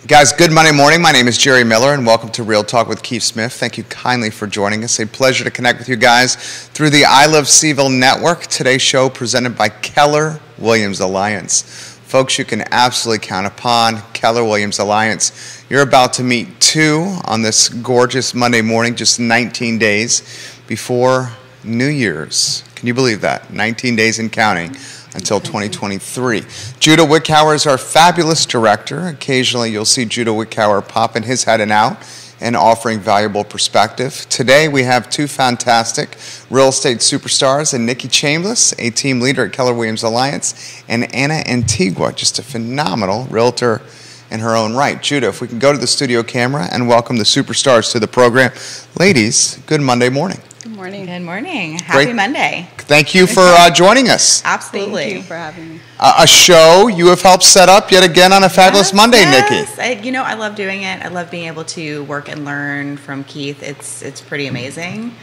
Guys, good Monday morning. My name is Jerry Miller, and welcome to Real Talk with Keith Smith. Thank you kindly for joining us. A pleasure to connect with you guys through the I Love CVille Network. Today's show presented by Keller Williams Alliance. Folks, you can absolutely count upon Keller Williams Alliance. You're about to meet two on this gorgeous Monday morning, just 19 days before New Year's. Can you believe that? 19 days and counting until 2023. Judah Wickhauer is our fabulous director. Occasionally you'll see Judah Wickhauer popping his head out and offering valuable perspective. Today we have two fantastic real estate superstars, and Nikki Chambless, a team leader at Keller Williams Alliance, and Antigua, just a phenomenal realtor in her own right. Judah, if we can go to the studio camera and welcome the superstars to the program. Ladies, good Monday morning. Good morning. Good morning. Happy Monday. Thank you for joining us. Absolutely. Thank you for having me. A show you have helped set up yet again on a fabulous Monday, Nikki. I love doing it. I love being able to work and learn from Keith. It's pretty amazing.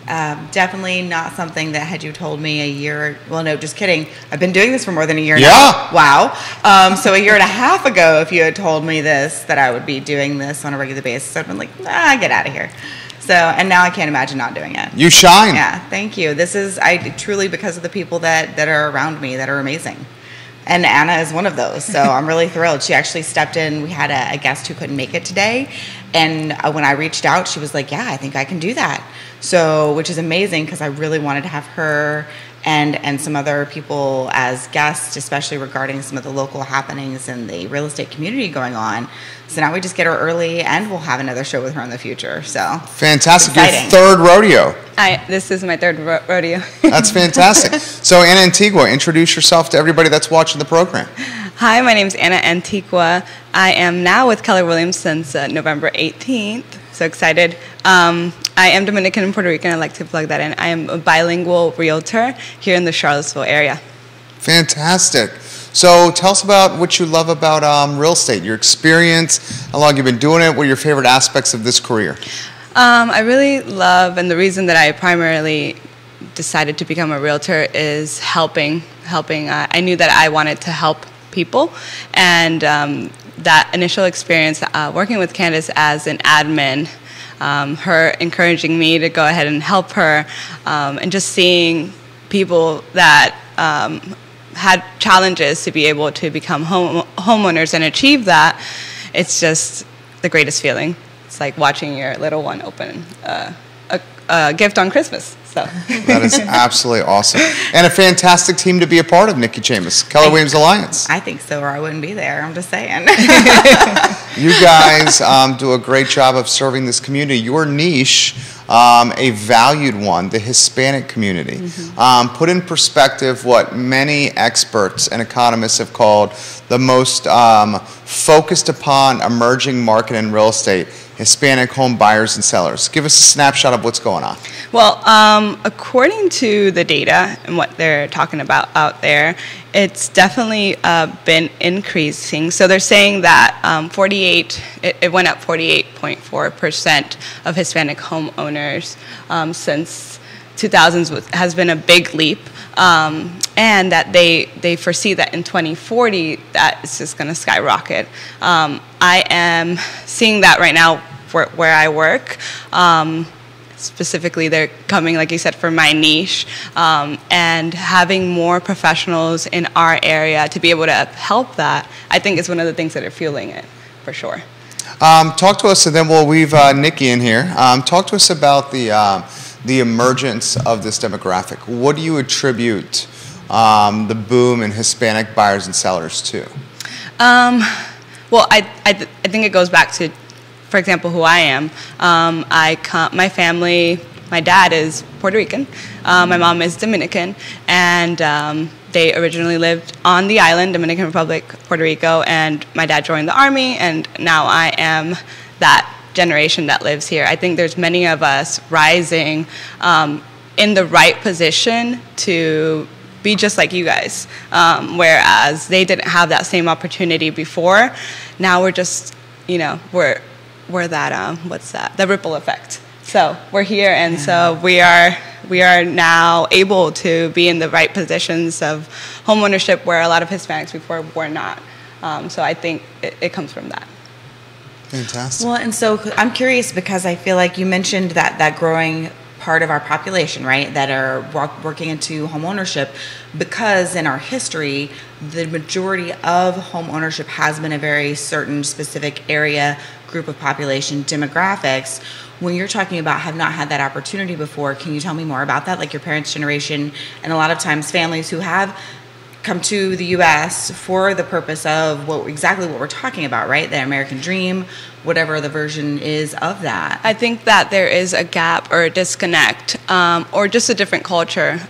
Definitely not something that had you told me a year. Well, no, just kidding. I've been doing this for more than a year now. Wow. So a year and a half ago, if you had told me this, that I would be doing this on a regular basis, I'd been like, get out of here. So, and now I can't imagine not doing it. You shine. Yeah, thank you. This is truly because of the people that are around me that are amazing. And Anna is one of those, so I'm really thrilled. She actually stepped in. We had a guest who couldn't make it today, and when I reached out, she was like, yeah, I think I can do that. So, which is amazing because I really wanted to have her and some other people as guests, especially regarding some of the local happenings in the real estate community going on. So now we just get her early, and we'll have another show with her in the future. So fantastic! Your third rodeo. This is my third rodeo. That's fantastic. So Anna Antigua, introduce yourself to everybody that's watching the program. Hi, my name is Anna Antigua. I am now with Keller Williams since November 18th. So excited. I am Dominican and Puerto Rican. I'd like to plug that in. I am a bilingual realtor here in the Charlottesville area. Fantastic. So tell us about what you love about real estate, your experience, how long you've been doing it, what are your favorite aspects of this career? I really love, and the reason that I primarily decided to become a realtor is helping. I knew that I wanted to help people, and that initial experience working with Candace as an admin, her encouraging me to go ahead and help her, and just seeing people that had challenges to be able to become homeowners and achieve that, it's just the greatest feeling. It's like watching your little one open a gift on Christmas. So that is absolutely awesome. And a fantastic team to be a part of, Nikki Chambless, Keller Williams Alliance. I think so, or I wouldn't be there. I'm just saying. You guys do a great job of serving this community. Your niche, a valued one, the Hispanic community. Mm-hmm. Put in perspective what many experts and economists have called the most focused upon emerging market in real estate, Hispanic home buyers and sellers. Give us a snapshot of what's going on. Well, according to the data and what they're talking about out there, it's definitely been increasing. So they're saying that it went up 48.4% of Hispanic homeowners since 2000s has been a big leap, and that they foresee that in 2040 that it's just going to skyrocket. I am seeing that right now where I work. Specifically, they're coming, like you said, for my niche, and having more professionals in our area to be able to help that, I think is one of the things that are fueling it, for sure. Talk to us, and then we'll weave Nikki in here. Talk to us about the emergence of this demographic. What do you attribute the boom in Hispanic buyers and sellers to? Well, I think it goes back to, for example, who I am. My family, my dad is Puerto Rican, my mom is Dominican, and they originally lived on the island, Dominican Republic, Puerto Rico, and my dad joined the Army, and now I am that generation that lives here. I think there's many of us rising in the right position to be just like you guys, whereas they didn't have that same opportunity before. Now we're just, we're that, what's that, the ripple effect. So we're here, and so we are now able to be in the right positions of home ownership where a lot of Hispanics before were not. So I think it comes from that. Fantastic. Well, and so I'm curious because I feel like you mentioned that growing part of our population, right, that are working into home ownership, because in our history, the majority of home ownership has been a very certain specific area, group of population, demographics. When you're talking about have not had that opportunity before, can you tell me more about that? Like your parents' generation, and a lot of times families who have come to the U.S. for the purpose of exactly what we're talking about, right? The American dream, whatever the version is of that. I think that there is a gap or a disconnect, or just a different culture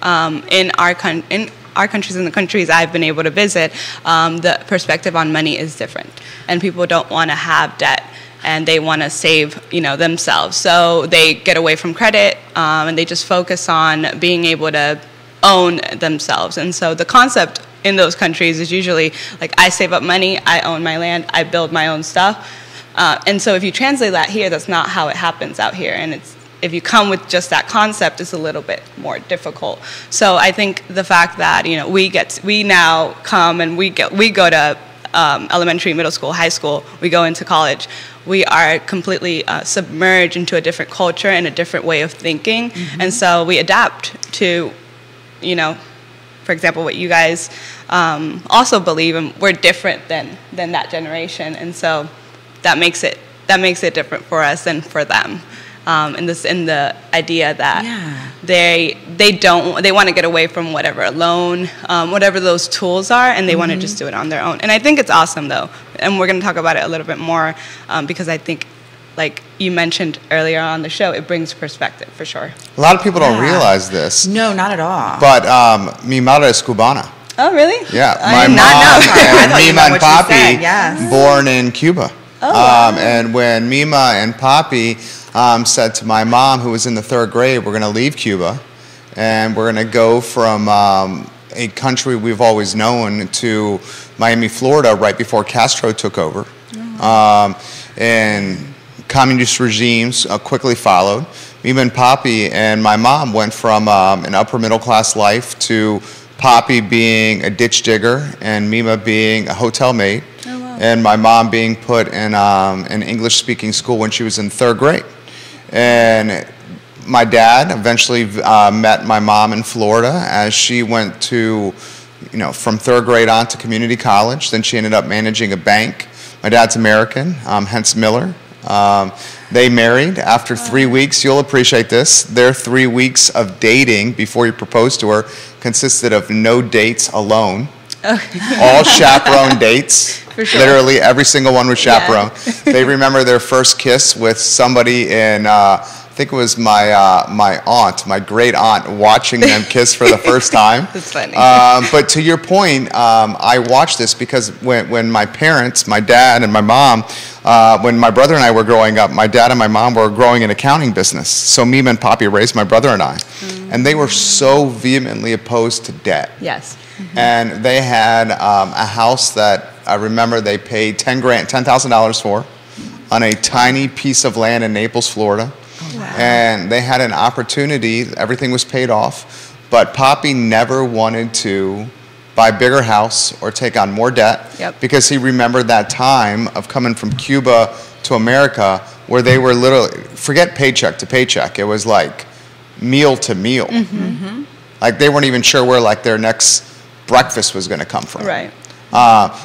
in our countries and the countries I've been able to visit. The perspective on money is different, and people don't want to have debt, and they want to save, themselves. So they get away from credit, and they just focus on being able to own themselves. And so the concept in those countries is usually like, I save up money, I own my land, I build my own stuff. And so if you translate that here, that's not how it happens out here. And if you come with just that concept, it's a little bit more difficult. So I think the fact that we now come and we go to elementary, middle school, high school, we go into college, we are completely submerged into a different culture and a different way of thinking. Mm-hmm. And so we adapt to, for example, what you guys also believe, and we're different than that generation. And so that makes it different for us than for them. In the idea that they want to get away from whatever loan, whatever those tools are, and they want to just do it on their own. And I think it's awesome, though, and we're going to talk about it a little bit more because I think, like you mentioned earlier on the show, it brings perspective for sure. A lot of people don't realize this. No, not at all. But mi madre es cubana. Oh, really? Yeah, I my did not know. mom and Mima and Papi, yes. born in Cuba. Oh, wow. And when Mima and Papi said to my mom, who was in the 3rd grade, we're going to leave Cuba, and we're going to go from a country we've always known to Miami, Florida, right before Castro took over. And communist regimes quickly followed. Mima and Papi and my mom went from an upper middle class life to Papi being a ditch digger and Mima being a hotel maid. Oh, wow. And my mom being put in an English-speaking school when she was in 3rd grade. And my dad eventually met my mom in Florida as she went to, from 3rd grade on to community college. Then she ended up managing a bank. My dad's American, hence Miller. They married after 3 weeks. You'll appreciate this. Their 3 weeks of dating before he proposed to her consisted of no dates alone. Okay. All chaperone dates. For sure. Literally every single one was chaperone. Yeah. They remember their first kiss with somebody in, I think it was my aunt, my great aunt, watching them kiss for the first time. That's funny. But to your point, I watched this because when my parents, my dad and my mom, when my brother and I were growing up, my dad and my mom were growing an accounting business. So Mima and Papi raised my brother and I. Mm-hmm. And they were so vehemently opposed to debt. Yes. Mm-hmm. And they had a house that I remember they paid $10,000 for on a tiny piece of land in Naples, Florida. Oh, wow. And they had an opportunity, everything was paid off, but Papi never wanted to buy a bigger house or take on more debt. Yep. Because he remembered that time of coming from Cuba to America where they were literally, forget paycheck to paycheck, it was like meal to meal. Mm-hmm. Like they weren't even sure where like their next breakfast was going to come from. Right.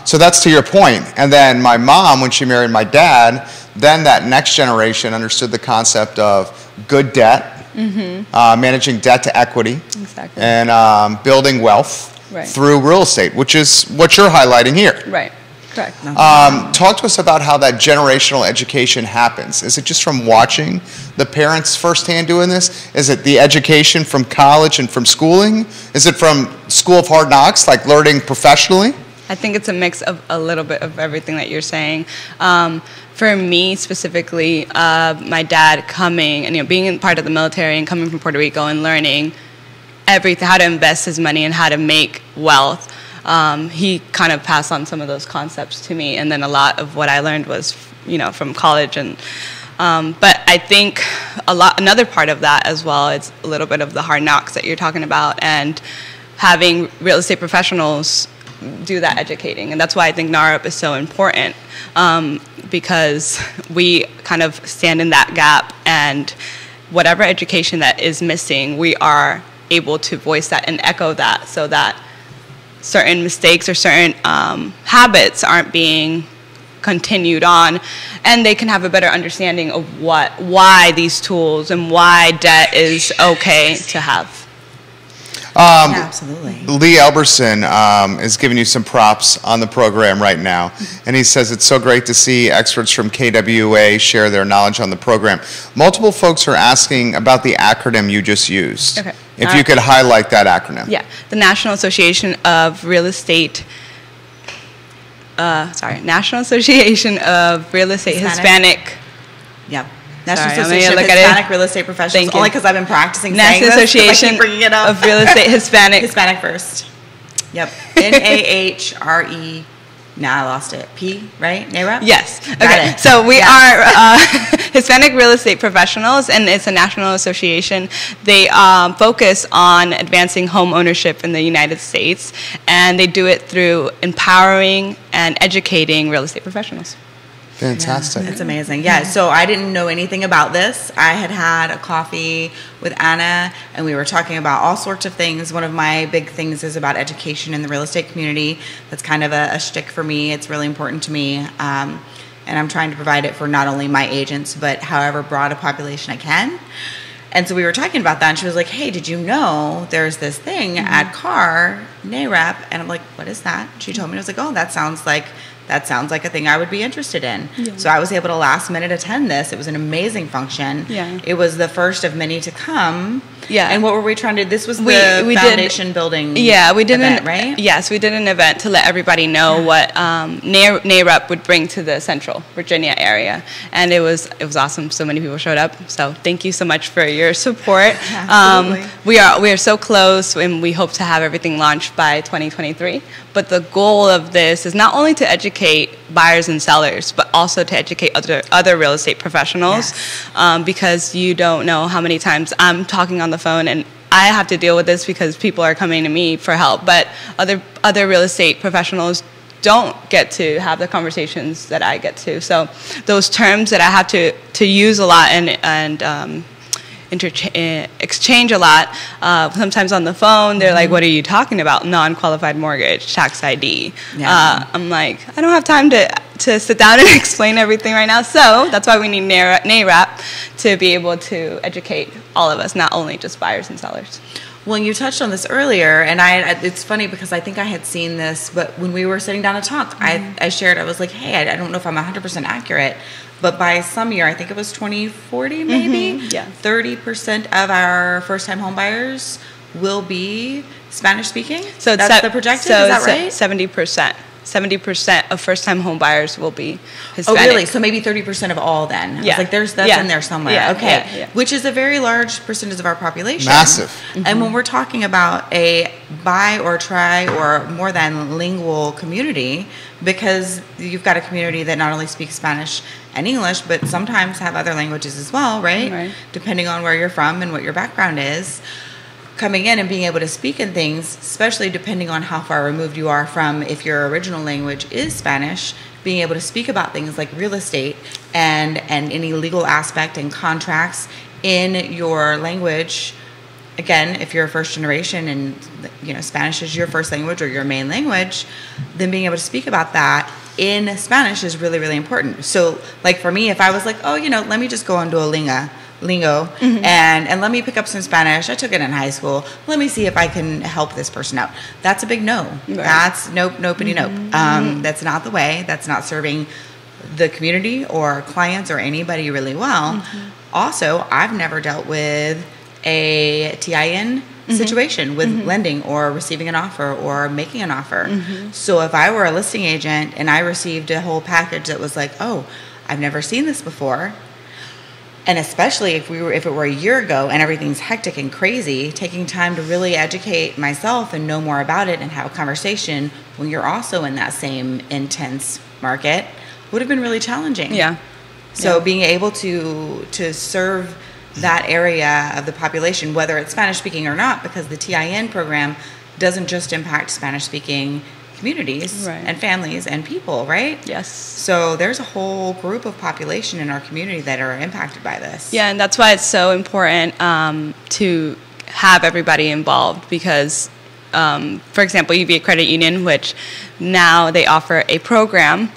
So that's to your point. And then my mom, when she married my dad, then that next generation understood the concept of good debt, managing debt to equity, exactly. and building wealth through real estate, which is what you're highlighting here. Right. Correct. Talk to us about how that generational education happens. Is it just from watching the parents firsthand doing this? Is it the education from college and from schooling? Is it from School of Hard Knocks, like learning professionally? I think it's a mix of a little bit of everything that you're saying. For me specifically, my dad coming and being part of the military and coming from Puerto Rico and learning everything, how to invest his money and how to make wealth. He kind of passed on some of those concepts to me, and then a lot of what I learned was, from college. And but I think another part of that as well is a little bit of the hard knocks that you're talking about, and having real estate professionals do that educating. And that's why I think NARUP is so important, because we kind of stand in that gap, and whatever education that is missing, we are able to voice that and echo that, so that certain mistakes or certain habits aren't being continued on, and they can have a better understanding of why these tools and why debt is okay to have. Yeah, absolutely. Lee Elberson is giving you some props on the program right now, and he says it's so great to see experts from KWA share their knowledge on the program. Multiple folks are asking about the acronym you just used. Okay. If you could highlight that acronym. Yeah, the National Association of Real Estate. National Association of Real Estate Hispanic. Yep. National Sorry, Association of Hispanic Real Estate Professionals. Only because I've been practicing National saying this, Association I keep bringing it up. of Real Estate Hispanic. Hispanic first. Yep. NAHRE. Now I lost it. P, right? NARUP? Yes. Got Okay. it. So we are Hispanic Real Estate Professionals, and it's a national association. They focus on advancing home ownership in the United States, and they do it through empowering and educating real estate professionals. Fantastic. Yeah, that's amazing. Yeah, so I didn't know anything about this. I had a coffee with Anna, and we were talking about all sorts of things. One of my big things is about education in the real estate community. That's kind of a shtick for me. It's really important to me, and I'm trying to provide it for not only my agents, but however broad a population I can. And so we were talking about that, and she was like, hey, did you know there's this thing at CAR, NARUP? And I'm like, what is that? She told me. I was like, oh, that sounds like a thing I would be interested in. Yeah. So I was able to last minute attend this. It was an amazing function. Yeah. It was the first of many to come. Yeah. And what were we trying to do? This was the foundation building event, right? Yes, we did an event to let everybody know what NARUP would bring to the Central Virginia area. And it was awesome. So many people showed up. So thank you so much for your support. Absolutely. We are so close, and we hope to have everything launched by 2023. But the goal of this is not only to educate buyers and sellers, but also to educate other real estate professionals, because you don't know how many times I'm talking on the phone and I have to deal with this because people are coming to me for help, but other real estate professionals don't get to have the conversations that I get to. So those terms that I have to use a lot and exchange a lot. Sometimes on the phone, they're like, what are you talking about? Non-qualified mortgage, tax ID. Yeah. I'm like, I don't have time to sit down and explain everything right now. So that's why we need NARUP to be able to educate all of us, not only just buyers and sellers. Well, you touched on this earlier, and it's funny because I think I had seen this, but when we were sitting down to talk, I shared, I was like, hey, I don't know if I'm 100% accurate, but by some year, I think it was 2040 maybe, 30% of our first-time home buyers will be Spanish-speaking? So that's the projected, is that right? 70%. 70% of first-time home buyers will be Hispanic. Oh, really? So maybe 30% of all then? I was like, that's in there somewhere. Yeah. Okay. Yeah. Which is a very large percentage of our population. Massive. And when we're talking about a bi or tri or more than lingual community, because you've got a community that not only speaks Spanish and English, but sometimes have other languages as well, right? Depending on where you're from and what your background is. Coming in and being able to speak in things, especially depending on how far removed you are from if your original language is Spanish, being able to speak about things like real estate and any legal aspect and contracts in your language. Again, if you're a first generation and Spanish is your first language or your main language, then being able to speak about that in Spanish is really, really important. So like for me, if I was like, oh, let me just go on Duolingo, and let me pick up some Spanish. I took it in high school. Let me see if I can help this person out. That's a big no. Right. That's nope. That's not the way. That's not serving the community or clients or anybody really well. Also, I've never dealt with a TIN situation with lending or receiving an offer or making an offer. So if I were a listing agent and I received a whole package that was like, oh, I've never seen this before, and especially if it were a year ago and everything's hectic and crazy, taking time to really educate myself and know more about it and have a conversation when you're also in that same intense market would have been really challenging. So being able to serve that area of the population, whether it's Spanish speaking or not, because the TIN program doesn't just impact Spanish speaking communities Right. and families and people, right? Yes. So there's a whole group of population in our community that are impacted by this. Yeah, and that's why it's so important to have everybody involved because, for example, UVA Credit Union, which now they offer a program.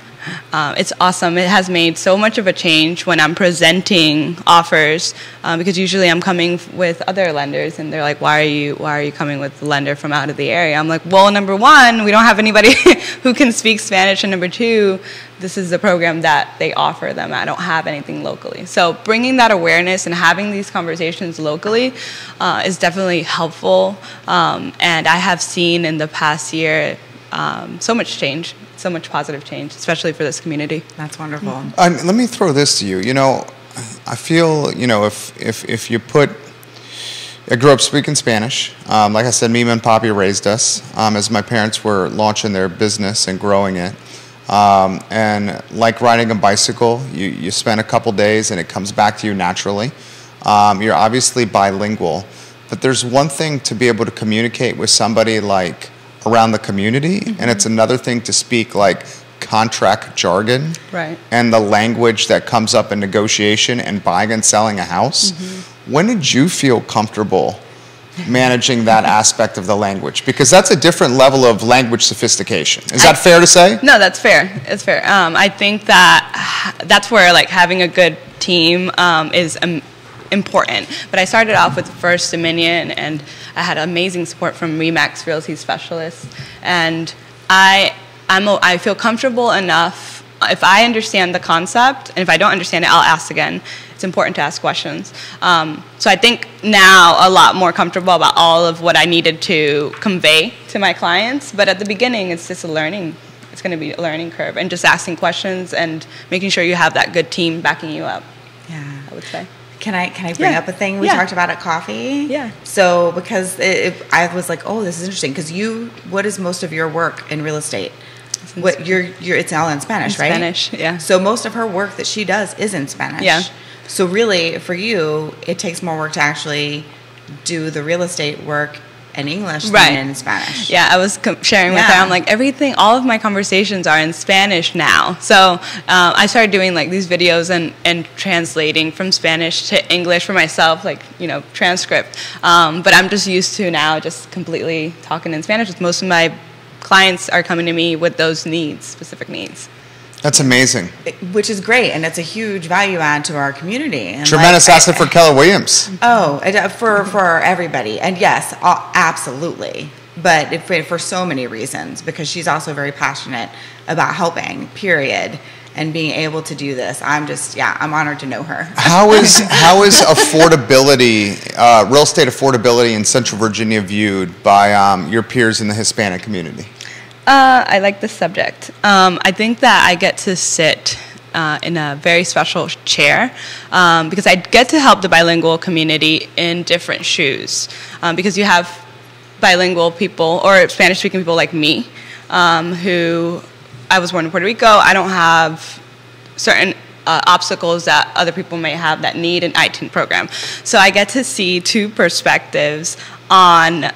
It's awesome. It has made so much of a change when I'm presenting offers because usually I'm coming with other lenders and they're like, why are you coming with the lender from out of the area? I'm like, well, number one, we don't have anybody who can speak Spanish, and number two, this is the program that they offer them. I don't have anything locally. So bringing that awareness and having these conversations locally is definitely helpful. And I have seen in the past year so much change. So much positive change, especially for this community. That's wonderful. Let me throw this to you. You know, I feel, you know, if you put, I grew up speaking Spanish. Like I said, Mima and Poppy raised us as my parents were launching their business and growing it. And like riding a bicycle, you spend a couple days and it comes back to you naturally. You're obviously bilingual, but there's one thing to be able to communicate with somebody like around the community, and it's another thing to speak like contract jargon Right. and the language that comes up in negotiation and buying and selling a house. When did you feel comfortable managing that aspect of the language? Because that's a different level of language sophistication. Is that fair to say? No, that's fair. It's fair. I think that that's where like having a good team is important. But I started off with First Dominion, and I had amazing support from Remax Realty specialists. And I feel comfortable enough. If I understand the concept, and if I don't understand it, I'll ask again. It's important to ask questions. So I think now a lot more comfortable about all of what I needed to convey to my clients. But at the beginning, it's just it's going to be a learning curve, and just asking questions and making sure you have that good team backing you up. Yeah. I would say. Can I bring up a thing we talked about at coffee? Yeah. So because I was like, oh, this is interesting because what is most of your work in real estate? It's all in Spanish, right? Spanish, yeah. So most of her work that she does is in Spanish. Yeah. So really, for you, it takes more work to actually do the real estate work in English than in Spanish. Yeah, I was sharing with her. I'm like, all of my conversations are in Spanish now. So I started doing like these videos and translating from Spanish to English for myself, like, you know, transcript. But I'm just used to now just completely talking in Spanish. With most of my clients are coming to me with those specific needs. That's amazing. Which is great, and it's a huge value add to our community. And Tremendous asset for Keller Williams. Oh, for everybody. And yes, absolutely. But for so many reasons, because she's also very passionate about helping, period, and being able to do this. I'm honored to know her. How is affordability, real estate affordability in Central Virginia viewed by your peers in the Hispanic community? I like this subject. I think that I get to sit in a very special chair because I get to help the bilingual community in different shoes. Because you have bilingual people or Spanish-speaking people like me who I was born in Puerto Rico. I don't have certain obstacles that other people may have that need an ITIN program. So I get to see two perspectives on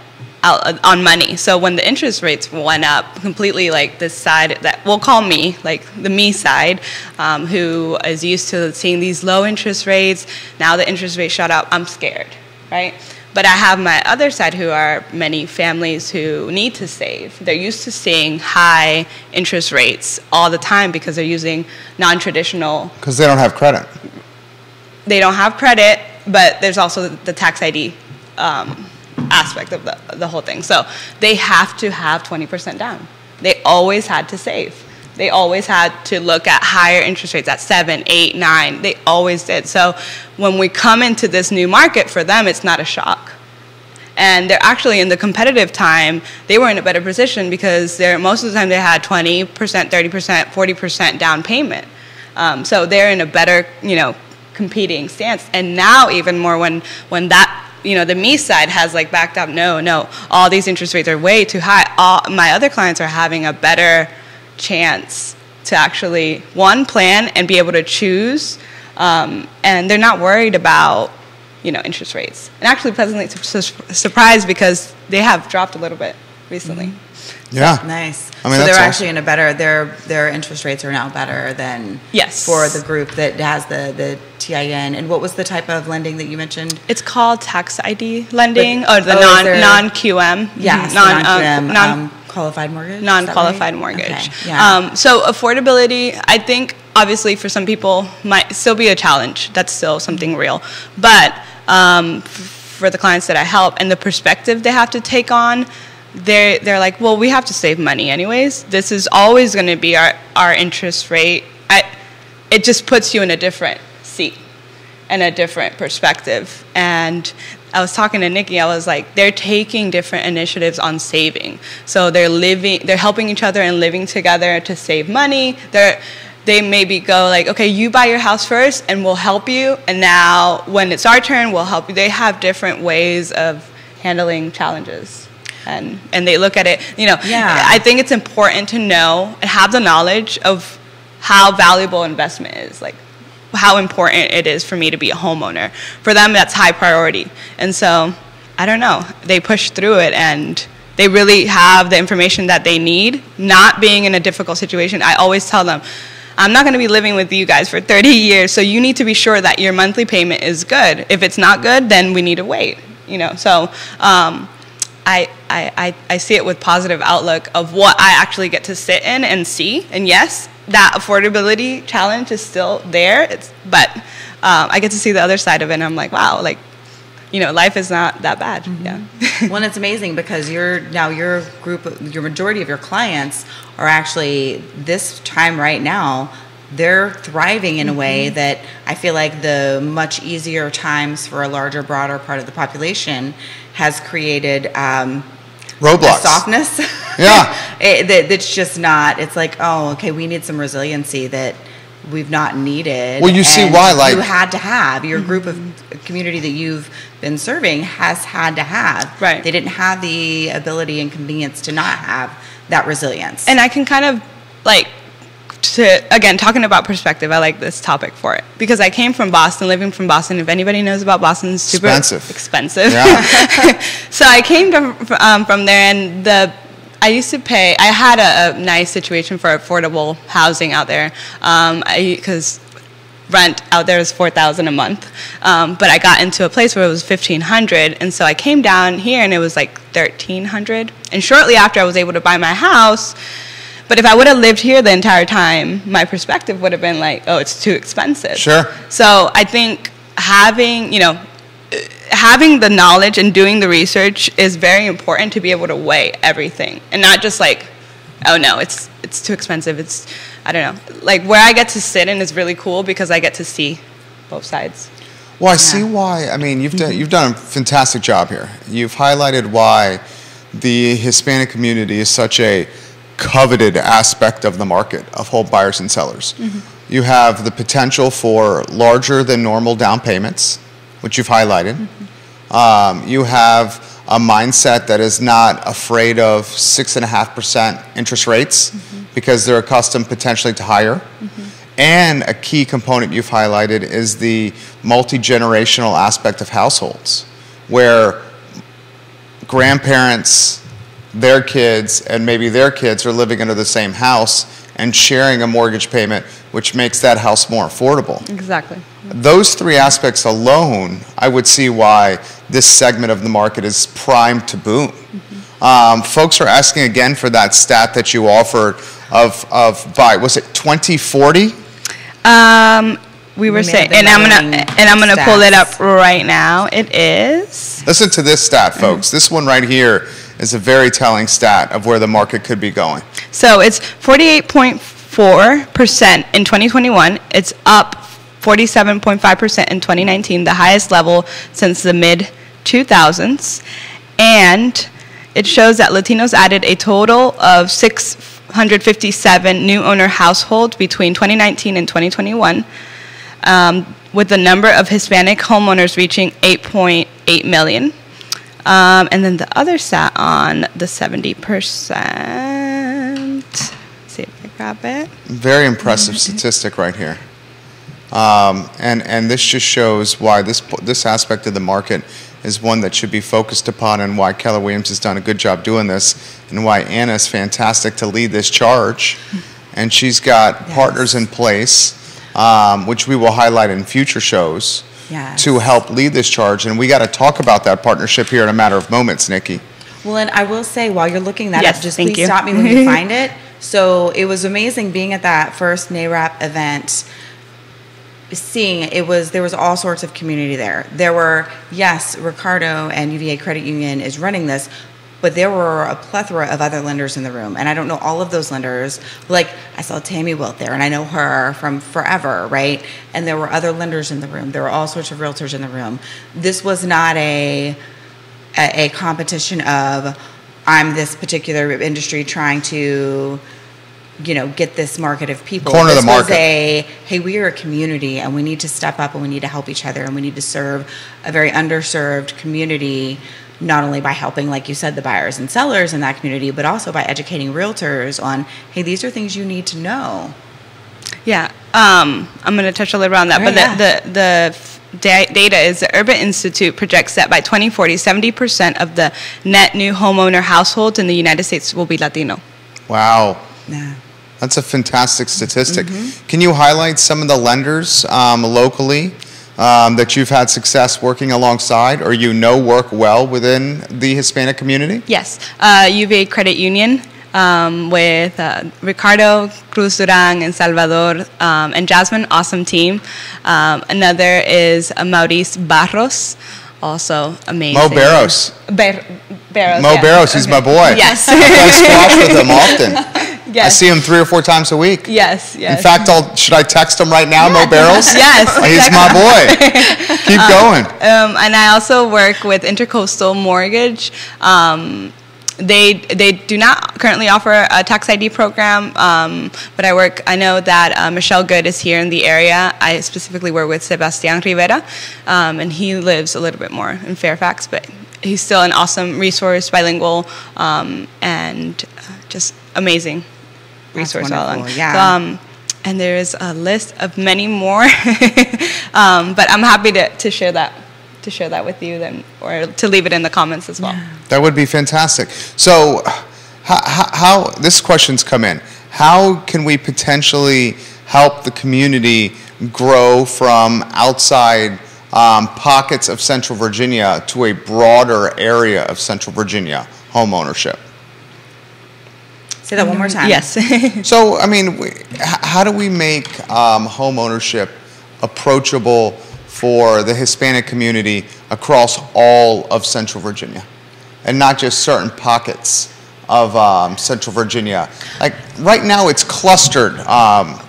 money. So when the interest rates went up completely, like this side that we'll call me, like the me side, who is used to seeing these low interest rates, now the interest rate shot up, I'm scared, right? But I have my other side who are many families who need to save. They're used to seeing high interest rates all the time because they're using non-traditional. Because they don't have credit. They don't have credit, but there's also the tax ID aspect of the whole thing. So they have to have 20% down. They always had to save. They always had to look at higher interest rates at 7, 8, 9. They always did. So when we come into this new market, for them, it's not a shock. And they're actually in the competitive time, they were in a better position because most of the time they had 20%, 30%, 40% down payment. So they're in a better, competing stance. And now even more when that, the me side has like backed up, no, all these interest rates are way too high. All my other clients are having a better chance to actually, one, plan and be able to choose. And they're not worried about, interest rates. And actually pleasantly surprised because they have dropped a little bit recently. Yeah. Nice. I mean, so that's they're awesome. actually in a better, their interest rates are now better than Yes. for the group that has the TIN. And what was the type of lending that you mentioned? It's called tax ID lending, or the is there- non-QM. Yes, non qualified mortgage? non-qualified Is that right? mortgage. Okay. Yeah. So affordability, I think, obviously for some people might still be a challenge. That's still something real. But for the clients that I help and the perspective they have to take on, they're like, well, we have to save money anyways. This is always going to be our interest rate. It just puts you in a different seat and a different perspective. And I was talking to Nikki, I was like, they're taking different initiatives on saving. So they're helping each other and living together to save money. They maybe go like, okay, you buy your house first and we'll help you. And now when it's our turn, we'll help you. They have different ways of handling challenges. And they look at it, Yeah. I think it's important to know and have the knowledge of how valuable investment is, like how important it is for me to be a homeowner. For them, that's high priority. And so, I don't know, they push through it and they really have the information that they need, not being in a difficult situation. I always tell them, I'm not going to be living with you guys for 30 years, so you need to be sure that your monthly payment is good. If it's not good, then we need to wait, So I see it with positive outlook of what I actually get to sit in and see. And yes, that affordability challenge is still there, but I get to see the other side of it, and I'm like, wow, life is not that bad. Mm-hmm. Yeah. Well, it's amazing because your majority of your clients are actually this time right now, they're thriving in a way that I feel like the much easier times for a larger, broader part of the population has created roadblocks, a softness. Yeah. That's just not, it's like, oh, okay, we need some resiliency that we've not needed. Well, you see why, like, you had to have your group of community that you've been serving has had to have. Right. They didn't have the ability and convenience to not have that resilience. And I can kind of again, talking about perspective, I like this topic for it because I came from Boston, living from Boston. If anybody knows about Boston, it's super expensive. Yeah. So I came from there, and I used to pay. I had a nice situation for affordable housing out there, because rent out there is $4,000 a month. But I got into a place where it was $1,500, and so I came down here, and it was like $1,300. And shortly after, I was able to buy my house. But if I would have lived here the entire time, my perspective would have been like, oh, it's too expensive. Sure. So I think having the knowledge and doing the research is very important to be able to weigh everything and not just like, oh no, it's too expensive. I don't know. Like where I get to sit in is really cool because I get to see both sides. Well, I see why. I mean, you've done a fantastic job here. You've highlighted why the Hispanic community is such a coveted aspect of the market of home buyers and sellers. Mm-hmm. You have the potential for larger than normal down payments, which you've highlighted. Mm-hmm. You have a mindset that is not afraid of 6.5% interest rates because they're accustomed potentially to higher. And a key component you've highlighted is the multi-generational aspect of households, where grandparents, their kids, and maybe their kids are living under the same house and sharing a mortgage payment, which makes that house more affordable. Exactly. Those three aspects alone, I would see why this segment of the market is primed to boom. Folks are asking again for that stat that you offered was it 2040? We were saying, and I'm gonna pull it up right now. It is. Listen to this stat, folks. This one right here is a very telling stat of where the market could be going. So it's 48.4% in 2021. It's up 47.5% in 2019, the highest level since the mid-2000s. And it shows that Latinos added a total of 657 new owner households between 2019 and 2021, with the number of Hispanic homeowners reaching 8.8 million. And then the other stat on the 70%. Let's see if I grab it. Very impressive statistic right here. And this just shows why this aspect of the market is one that should be focused upon, and why Keller Williams has done a good job doing this, and why Anna is fantastic to lead this charge. And she's got partners in place, which we will highlight in future shows, to help lead this charge. And we got to talk about that partnership here in a matter of moments, Nikki. Well, and I will say, while you're looking that up, just please stop me when you find it. So it was amazing being at that first NAREP event, seeing there was all sorts of community there. There were, yes, Ricardo and UVA Credit Union is running this, but there were a plethora of other lenders in the room. And I don't know all of those lenders. Like, I saw Tammy Wilt there, and I know her from forever, right? And there were other lenders in the room. There were all sorts of realtors in the room. This was not a competition of, I'm this particular industry trying to, get this market of people. Corner the market. Hey, we are a community, and we need to step up, and we need to help each other, and we need to serve a very underserved community, not only by helping, like you said, the buyers and sellers in that community, but also by educating realtors on, hey, these are things you need to know. Yeah, I'm going to touch a little bit on that, but the data is the Urban Institute projects that by 2040, 70% of the net new homeowner households in the United States will be Latino. Wow. Yeah. That's a fantastic statistic. Can you highlight some of the lenders locally that you've had success working alongside, or work well within the Hispanic community? Yes. UVA Credit Union with Ricardo, Cruz Duran, and Salvador, and Jasmine, awesome team. Another is Maurice Barros, also amazing. Mo Barros. Barros. Mo Barros, he's my boy. Yes. I play squash with him often. Yes. I see him 3 or 4 times a week. Yes. In fact, should I text him right now, Mo Barros? Yes. He's my boy. Keep going. And I also work with Intercoastal Mortgage. They do not currently offer a tax ID program, but I know that Michelle Good is here in the area. I specifically work with Sebastian Rivera, and he lives a little bit more in Fairfax, but he's still an awesome resource, bilingual, and just amazing resource all along. Yeah. So, and there is a list of many more, but I'm happy to share that. To share that with you, then, or to leave it in the comments as well. That would be fantastic. So, how this question's come in? How can we potentially help the community grow from outside pockets of Central Virginia to a broader area of Central Virginia home ownership? Say that one more time. Yes. So, I mean, how do we make home ownership approachable for the Hispanic community across all of Central Virginia, and not just certain pockets of Central Virginia? Like right now, it's clustered, a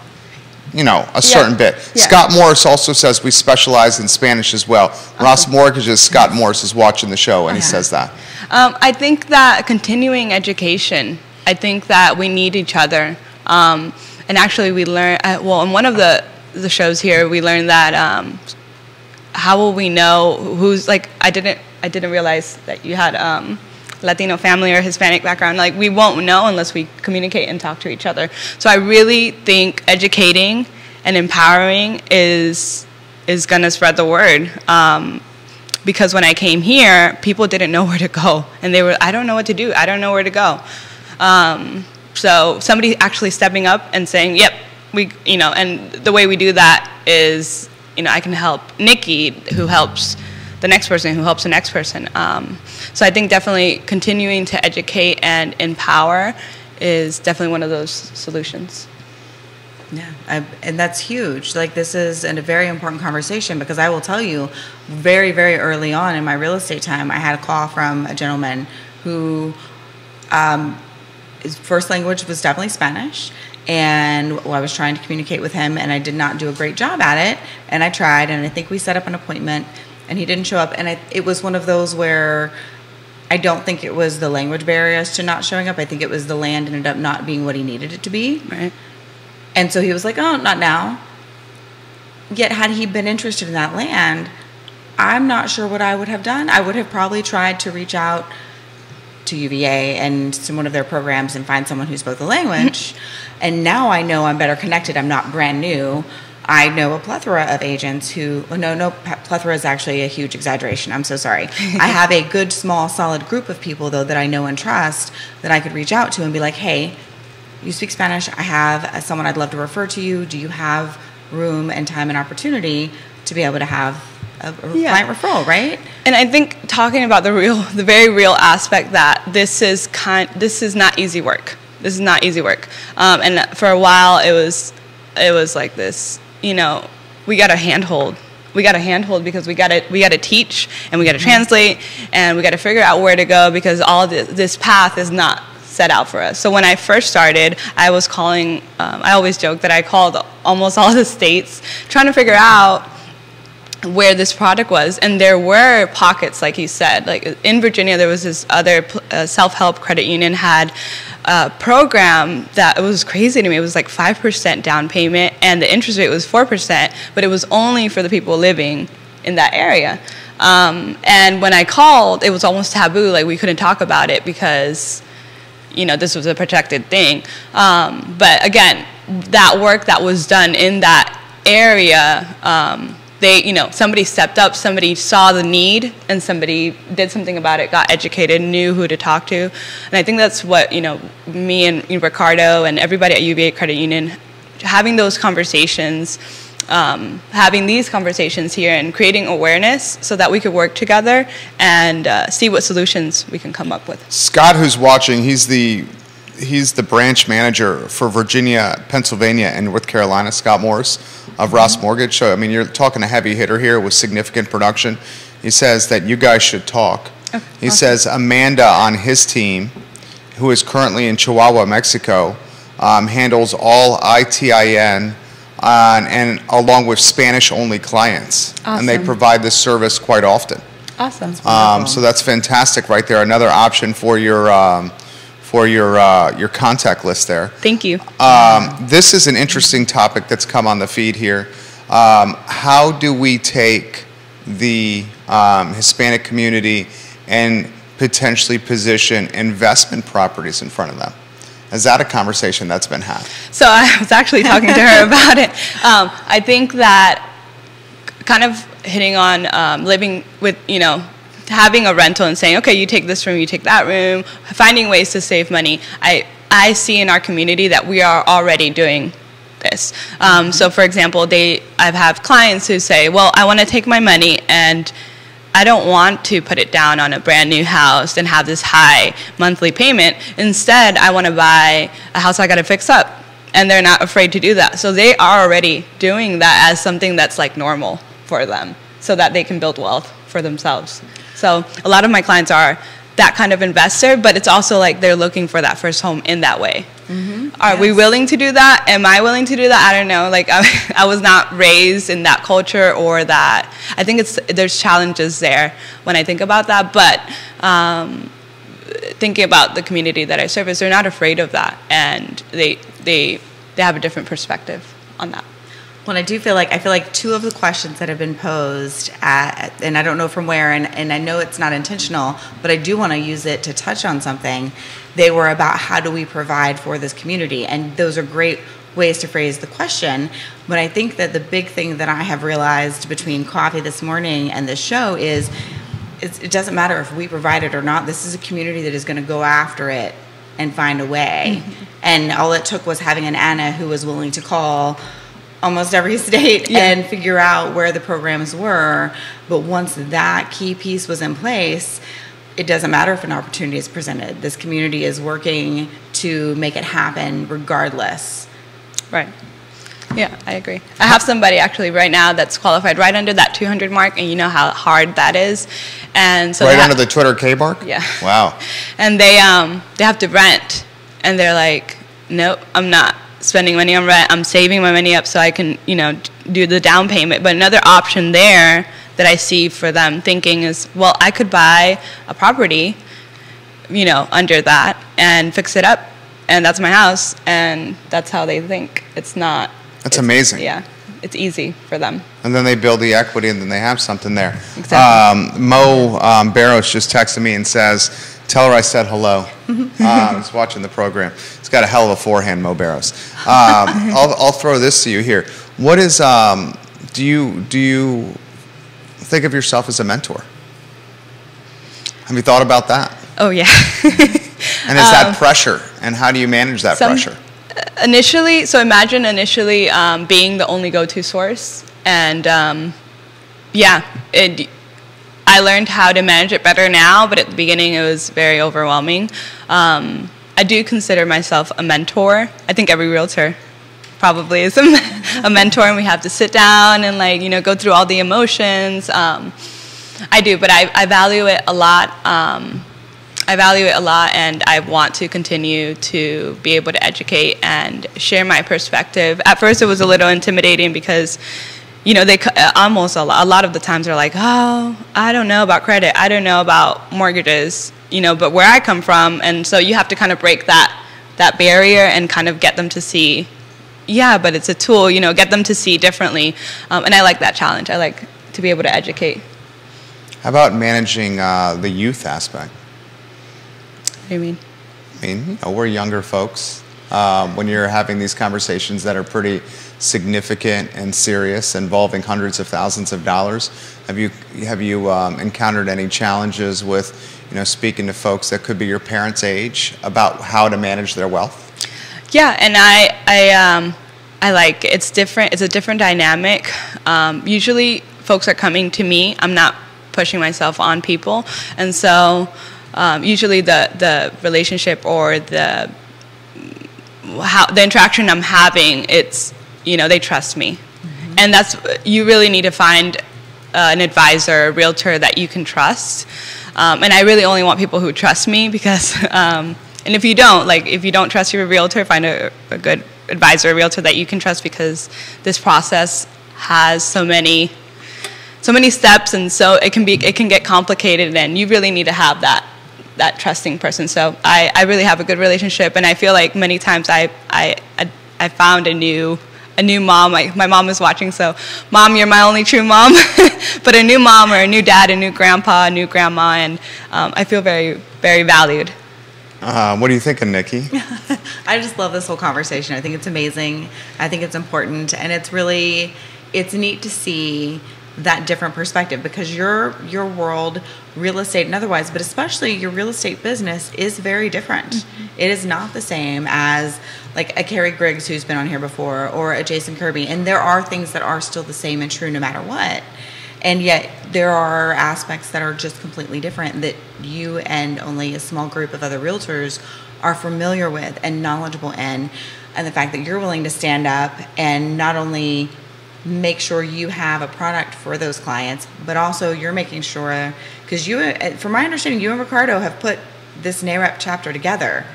certain bit. Yeah. Scott Morris also says we specialize in Spanish as well. Ross Mortgages, Scott Morris is watching the show, and he says that. I think that continuing education. I think that we need each other, and actually we learn. Well, in one of the shows here, we learned that. How will we know who's like? I didn't realize that you had Latino family or Hispanic background. Like, we won't know unless we communicate and talk to each other. So I really think educating and empowering is going to spread the word. Because when I came here, people didn't know where to go, and they were, I don't know what to do. I don't know where to go. So somebody actually stepping up and saying, "Yep, and the way we do that is." I can help Nikki, who helps the next person, who helps the next person. So I think definitely continuing to educate and empower is definitely one of those solutions. Yeah, and that's huge. Like, this is a very important conversation, because I will tell you, very, very early on in my real estate time, I had a call from a gentleman who his first language was definitely Spanish. And I was trying to communicate with him, and I did not do a great job at it. And I tried, and I think we set up an appointment, and he didn't show up. And it was one of those where I don't think it was the language barriers to not showing up. I think it was the land ended up not being what he needed it to be. Right. And so he was like, "Oh, not now." Yet, had he been interested in that land, I'm not sure what I would have done. I would have probably tried to reach out to UVA and to one of their programs and find someone who spoke the language. And now I know I'm better connected. I'm not brand new. I know a plethora of agents who, plethora is actually a huge exaggeration. I'm so sorry. I have a good, small, solid group of people, though, that I know and trust that I could reach out to and be like, hey, you speak Spanish. I have someone I'd love to refer to you. Do you have room and time and opportunity to be able to have a client referral, right? And I think talking about the very real aspect that this is not easy work. This is not easy work. And for a while, it was like this. We got a handhold. We got a handhold because we got to teach and we got to translate and we got to figure out where to go because all this path is not set out for us. So when I first started, I was calling. I always joke that I called almost all the states trying to figure out where this product was, and there were pockets, like you said. Like in Virginia, there was this other self-help credit union had a program that it was crazy to me. It was like 5% down payment, and the interest rate was 4%, but it was only for the people living in that area. And when I called, it was almost taboo. Like we couldn't talk about it because, this was a protected thing. But again, that work that was done in that area. Somebody stepped up, somebody saw the need, and somebody did something about it, got educated, knew who to talk to. And I think that's what, me and Ricardo and everybody at UVA Credit Union, having those conversations, having these conversations here and creating awareness so that we could work together and see what solutions we can come up with. Scott, who's watching, he's the branch manager for Virginia, Pennsylvania, and North Carolina, Scott Morris of Ross Mortgage. So, you're talking a heavy hitter here with significant production. He says that you guys should talk. Okay, he says Amanda on his team, who is currently in Chihuahua, Mexico, handles all ITIN and along with Spanish-only clients. Awesome. And they provide this service quite often. Awesome. So that's fantastic right there. Another option for your contact list there. Thank you. This is an interesting topic that's come on the feed here. How do we take the Hispanic community and potentially position investment properties in front of them? Is that a conversation that's been had? So I was actually talking to her about it. I think that kind of hitting on living with, having a rental and saying, okay, you take this room, you take that room, finding ways to save money. I see in our community that we are already doing this. So for example, I've had clients who say, well, I want to take my money and I don't want to put it down on a brand new house and have this high monthly payment. Instead, I want to buy a house I got to fix up. And they're not afraid to do that. So they are already doing that as something that's like normal for them so that they can build wealth for themselves. So a lot of my clients are that kind of investor, but it's also like they're looking for that first home in that way. Are we willing to do that? Am I willing to do that? I don't know. Like I was not raised in that culture or that. I think there's challenges there when I think about that, but thinking about the community that I service, they're not afraid of that, and they have a different perspective on that. Well, I feel like two of the questions that have been posed and I don't know from where, and I know it's not intentional, but I do want to use it to touch on something. They were about how do we provide for this community, and those are great ways to phrase the question. But I think that the big thing that I have realized between coffee this morning and this show is it doesn't matter if we provide it or not. This is a community that is going to go after it and find a way. And all it took was having an Anna who was willing to call almost every state and figure out where the programs were. But once that key piece was in place, it doesn't matter if an opportunity is presented. This community is working to make it happen regardless. Right. Yeah, I agree. I have somebody actually right now that's qualified right under that 200 mark, and you know how hard that is. And so right under the Twitter K mark? Yeah. Wow. And they have to rent, and they're like, nope, I'm not spending money on rent. I'm saving my money up so I can, do the down payment. But another option there that I see for them thinking is, well, I could buy a property, under that and fix it up, and that's my house, and that's how they think. It's not. That's amazing. Yeah, it's easy for them. And then they build the equity, and then they have something there. Exactly. Mo Barros just texted me and says, tell her I said hello. He's watching the program. He's got a hell of a forehand, Mo Barros. I'll throw this to you here. What is, do you think of yourself as a mentor? Have you thought about that? Oh, yeah. And is that pressure? And how do you manage that pressure? Initially, being the only go-to source. And I learned how to manage it better now, but at the beginning it was very overwhelming. I do consider myself a mentor. I think every realtor probably is a mentor, and we have to sit down and go through all the emotions. I do, but I value it a lot. And I want to continue to be able to educate and share my perspective. At first, it was a little intimidating because, they almost a lot of the times they're like, "Oh, I don't know about credit. I don't know about mortgages." But where I come from, and so you have to kind of break that barrier and kind of get them to see, yeah, but it's a tool. Get them to see differently, and I like that challenge. I like to be able to educate. How about managing the youth aspect? What do you mean? I mean, we're younger folks. When you're having these conversations that are pretty significant and serious, involving hundreds of thousands of dollars, have you encountered any challenges with, speaking to folks that could be your parents' age about how to manage their wealth? Yeah, and I like it's different. It's a different dynamic. Usually, folks are coming to me. I'm not pushing myself on people, and so usually the relationship or the interaction I'm having, it's they trust me, and that's, you really need to find an advisor, a realtor that you can trust, and I really only want people who trust me because and if you don't trust your realtor, find a good advisor, a realtor that you can trust, because this process has so many steps, and so it can get complicated, and you really need to have that trusting person. So I really have a good relationship, and I feel like many times I found a new mom. My mom is watching, so Mom, you're my only true mom. But a new mom or a new dad, a new grandpa, a new grandma, and I feel very, very valued. What are you thinking, Nikki? I just love this whole conversation. I think it's amazing. I think it's important, and it's neat to see that different perspective, because your world, real estate and otherwise, but especially your real estate business, is very different. Mm-hmm. It is not the same as like a Carrie Griggs who's been on here before, or a Jason Kirby, and there are things that are still the same and true no matter what, and yet there are aspects that are just completely different that you and only a small group of other realtors are familiar with and knowledgeable in. And the fact that you're willing to stand up and not only make sure you have a product for those clients, but also you're making sure, because from my understanding, you and Ricardo have put this NAREP chapter together.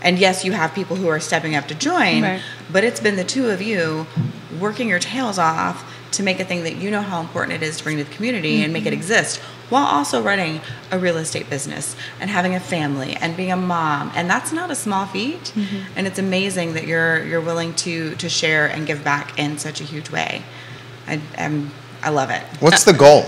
And yes, you have people who are stepping up to join, right, but it's been the two of you working your tails off to make a thing that you know how important it is to bring to the community, mm-hmm, and make it exist, while also running a real estate business and having a family and being a mom. And that's not a small feat. Mm-hmm. And it's amazing that you're willing to share and give back in such a huge way. I love it. What's the goal?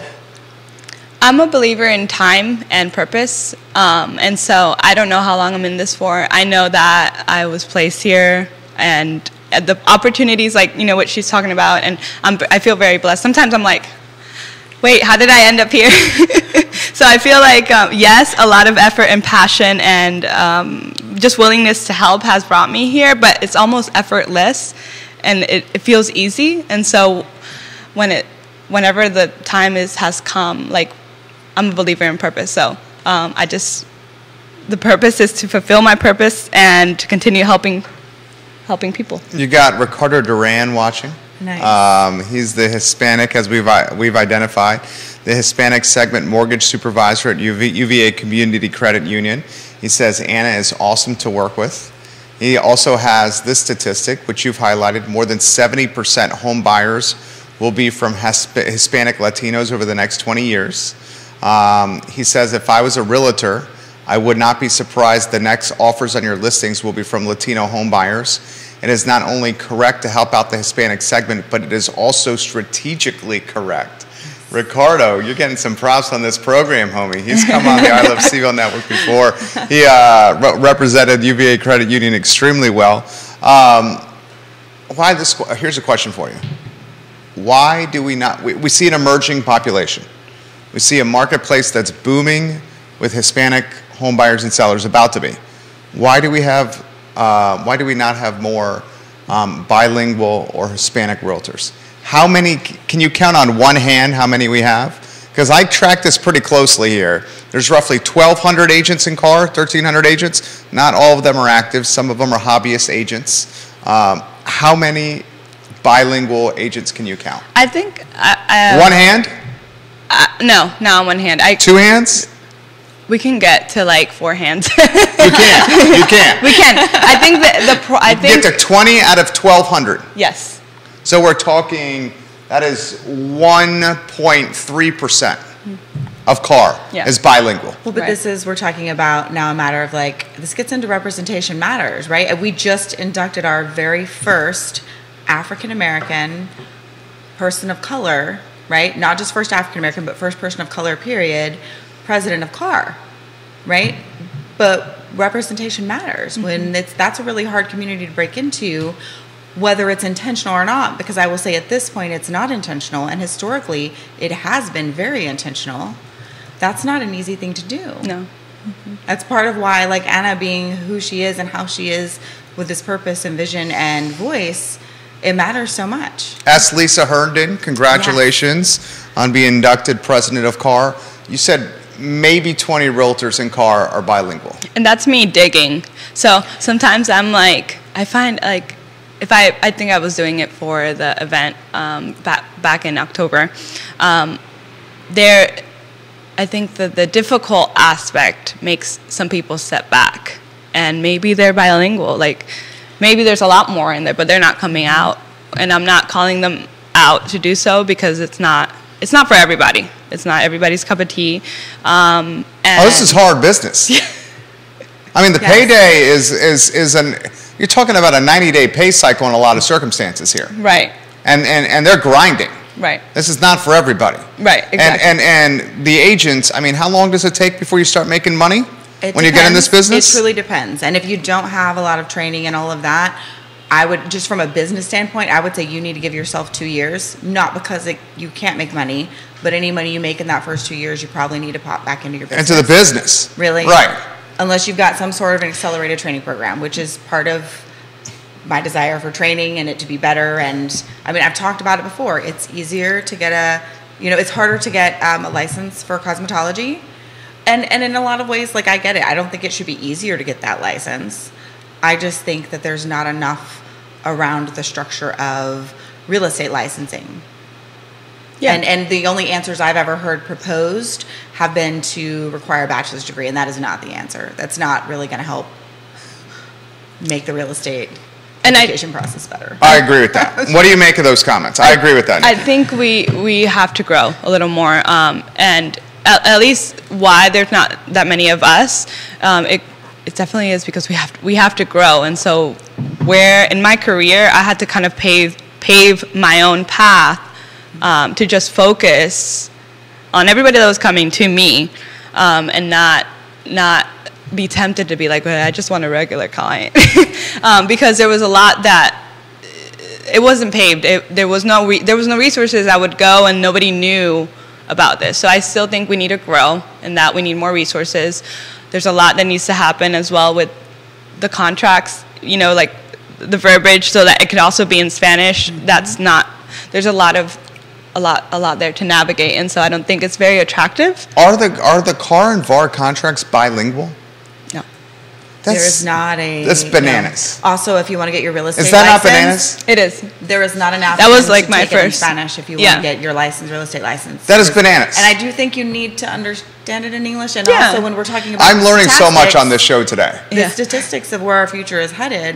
I'm a believer in time and purpose, and so I don't know how long I'm in this for. I know that I was placed here, and the opportunities, like what she's talking about, and I feel very blessed. Sometimes I'm like, wait, how did I end up here? So I feel like yes, a lot of effort and passion and just willingness to help has brought me here, but it's almost effortless, and it feels easy. And so whenever the time has come, like, I'm a believer in purpose. So the purpose is to fulfill my purpose and to continue helping people. You got Ricardo Duran watching. Nice. He's the Hispanic, as we've identified, the Hispanic segment mortgage supervisor at UVA Community Credit Union. He says Anna is awesome to work with. He also has this statistic, which you've highlighted: more than 70% home buyers will be from Hispanic Latinos over the next 20 years. He says, if I was a realtor, I would not be surprised the next offers on your listings will be from Latino home buyers. It is not only correct to help out the Hispanic segment, but it is also strategically correct. Ricardo, you're getting some props on this program, homie. He's come on the I Love CVille Network before. He represented UVA Credit Union extremely well. Here's a question for you. Why do we not? We see an emerging population. We see a marketplace that's booming with Hispanic home buyers and sellers, about to be. Why do we not have more bilingual or Hispanic realtors? How many, can you count on one hand how many we have? Because I track this pretty closely here. There's roughly 1,200 agents in CAR, 1,300 agents. Not all of them are active. Some of them are hobbyist agents. How many bilingual agents can you count? I think one hand? No, not on one hand. Two hands? We can get to like 4 hands. You can't. You can't. We can. I think that get to 20 out of 1,200. Yes. So we're talking, that is 1.3% of CAR is bilingual. Well, but we're talking about now a matter of like, this gets into representation matters, right? We just inducted our very first African-American person of color, right? Not just first African-American, but first person of color, period, president of CAR, right? But representation matters. When that's a really hard community to break into, whether it's intentional or not, because I will say at this point it's not intentional, and historically it has been very intentional. That's not an easy thing to do. No. That's part of why, like, Anna being who she is and how she is with this purpose and vision and voice, it matters so much. Ask Lisa Herndon, congratulations on being inducted president of CAR. You said maybe 20 realtors in CAR are bilingual. And that's me digging. So sometimes I'm like, I find like, I think I was doing it for the event back in October. I think that the difficult aspect makes some people step back, and maybe they're bilingual. Like maybe there's a lot more in there, but they're not coming out, and I'm not calling them out to do so because it's not for everybody. It's not everybody's cup of tea. This is hard business. I mean, the payday is you're talking about a 90-day pay cycle in a lot of circumstances here. Right. And they're grinding. Right. This is not for everybody. Right, exactly. And the agents, I mean, how long does it take before you start making money when you get in this business? It truly depends. And if you don't have a lot of training and all of that, I would, just from a business standpoint, I would say you need to give yourself 2 years, not because you can't make money, but any money you make in that first 2 years, you probably need to pop back into your business. Into the business. Really? Right. Unless you've got some sort of an accelerated training program, which is part of my desire for training and it to be better. And I mean, I've talked about it before. It's easier to get it's harder to get a license for cosmetology. And in a lot of ways, like, I get it. I don't think it should be easier to get that license. I just think that there's not enough around the structure of real estate licensing. Yeah. And the only answers I've ever heard proposed have been to require a bachelor's degree, and that is not the answer. That's not really going to help make the real estate application process better. I agree with that. What do you make of those comments? I agree with that. I think we have to grow a little more, and at least why there's not that many of us, it definitely is because we have to grow. And so where in my career I had to kind of pave my own path to just focus on everybody that was coming to me, and not be tempted to be like, well, I just want a regular client, because there was a lot that it wasn't paved. There was no resources. I would go and nobody knew about this. So I still think we need to grow, and that we need more resources. There's a lot that needs to happen as well with the contracts, like the verbiage, so that it could also be in Spanish. That's not. There's a lot there to navigate, and so I don't think it's very attractive. Are the CAR and VAR contracts bilingual? No. There is not a. That's bananas. No. Also, if you want to get your real estate is that license, not bananas? It is. There is not an that was like to my take it in first Spanish if you want to get your real estate license. That is bananas. And I do think you need to understand it in English. And also, when we're talking about, I'm learning so much on this show today. The statistics of where our future is headed,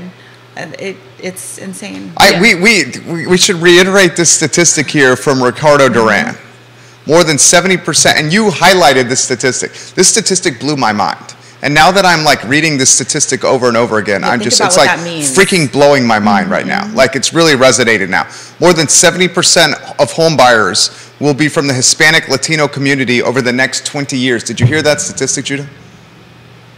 it's insane. We should reiterate this statistic here from Ricardo Duran. More than 70%, and you highlighted this statistic. This statistic blew my mind. And now that I'm like reading this statistic over and over again, it's like freaking blowing my mind right now. Like, it's really resonated now. More than 70% of home buyers will be from the Hispanic Latino community over the next 20 years. Did you hear that statistic, Judah?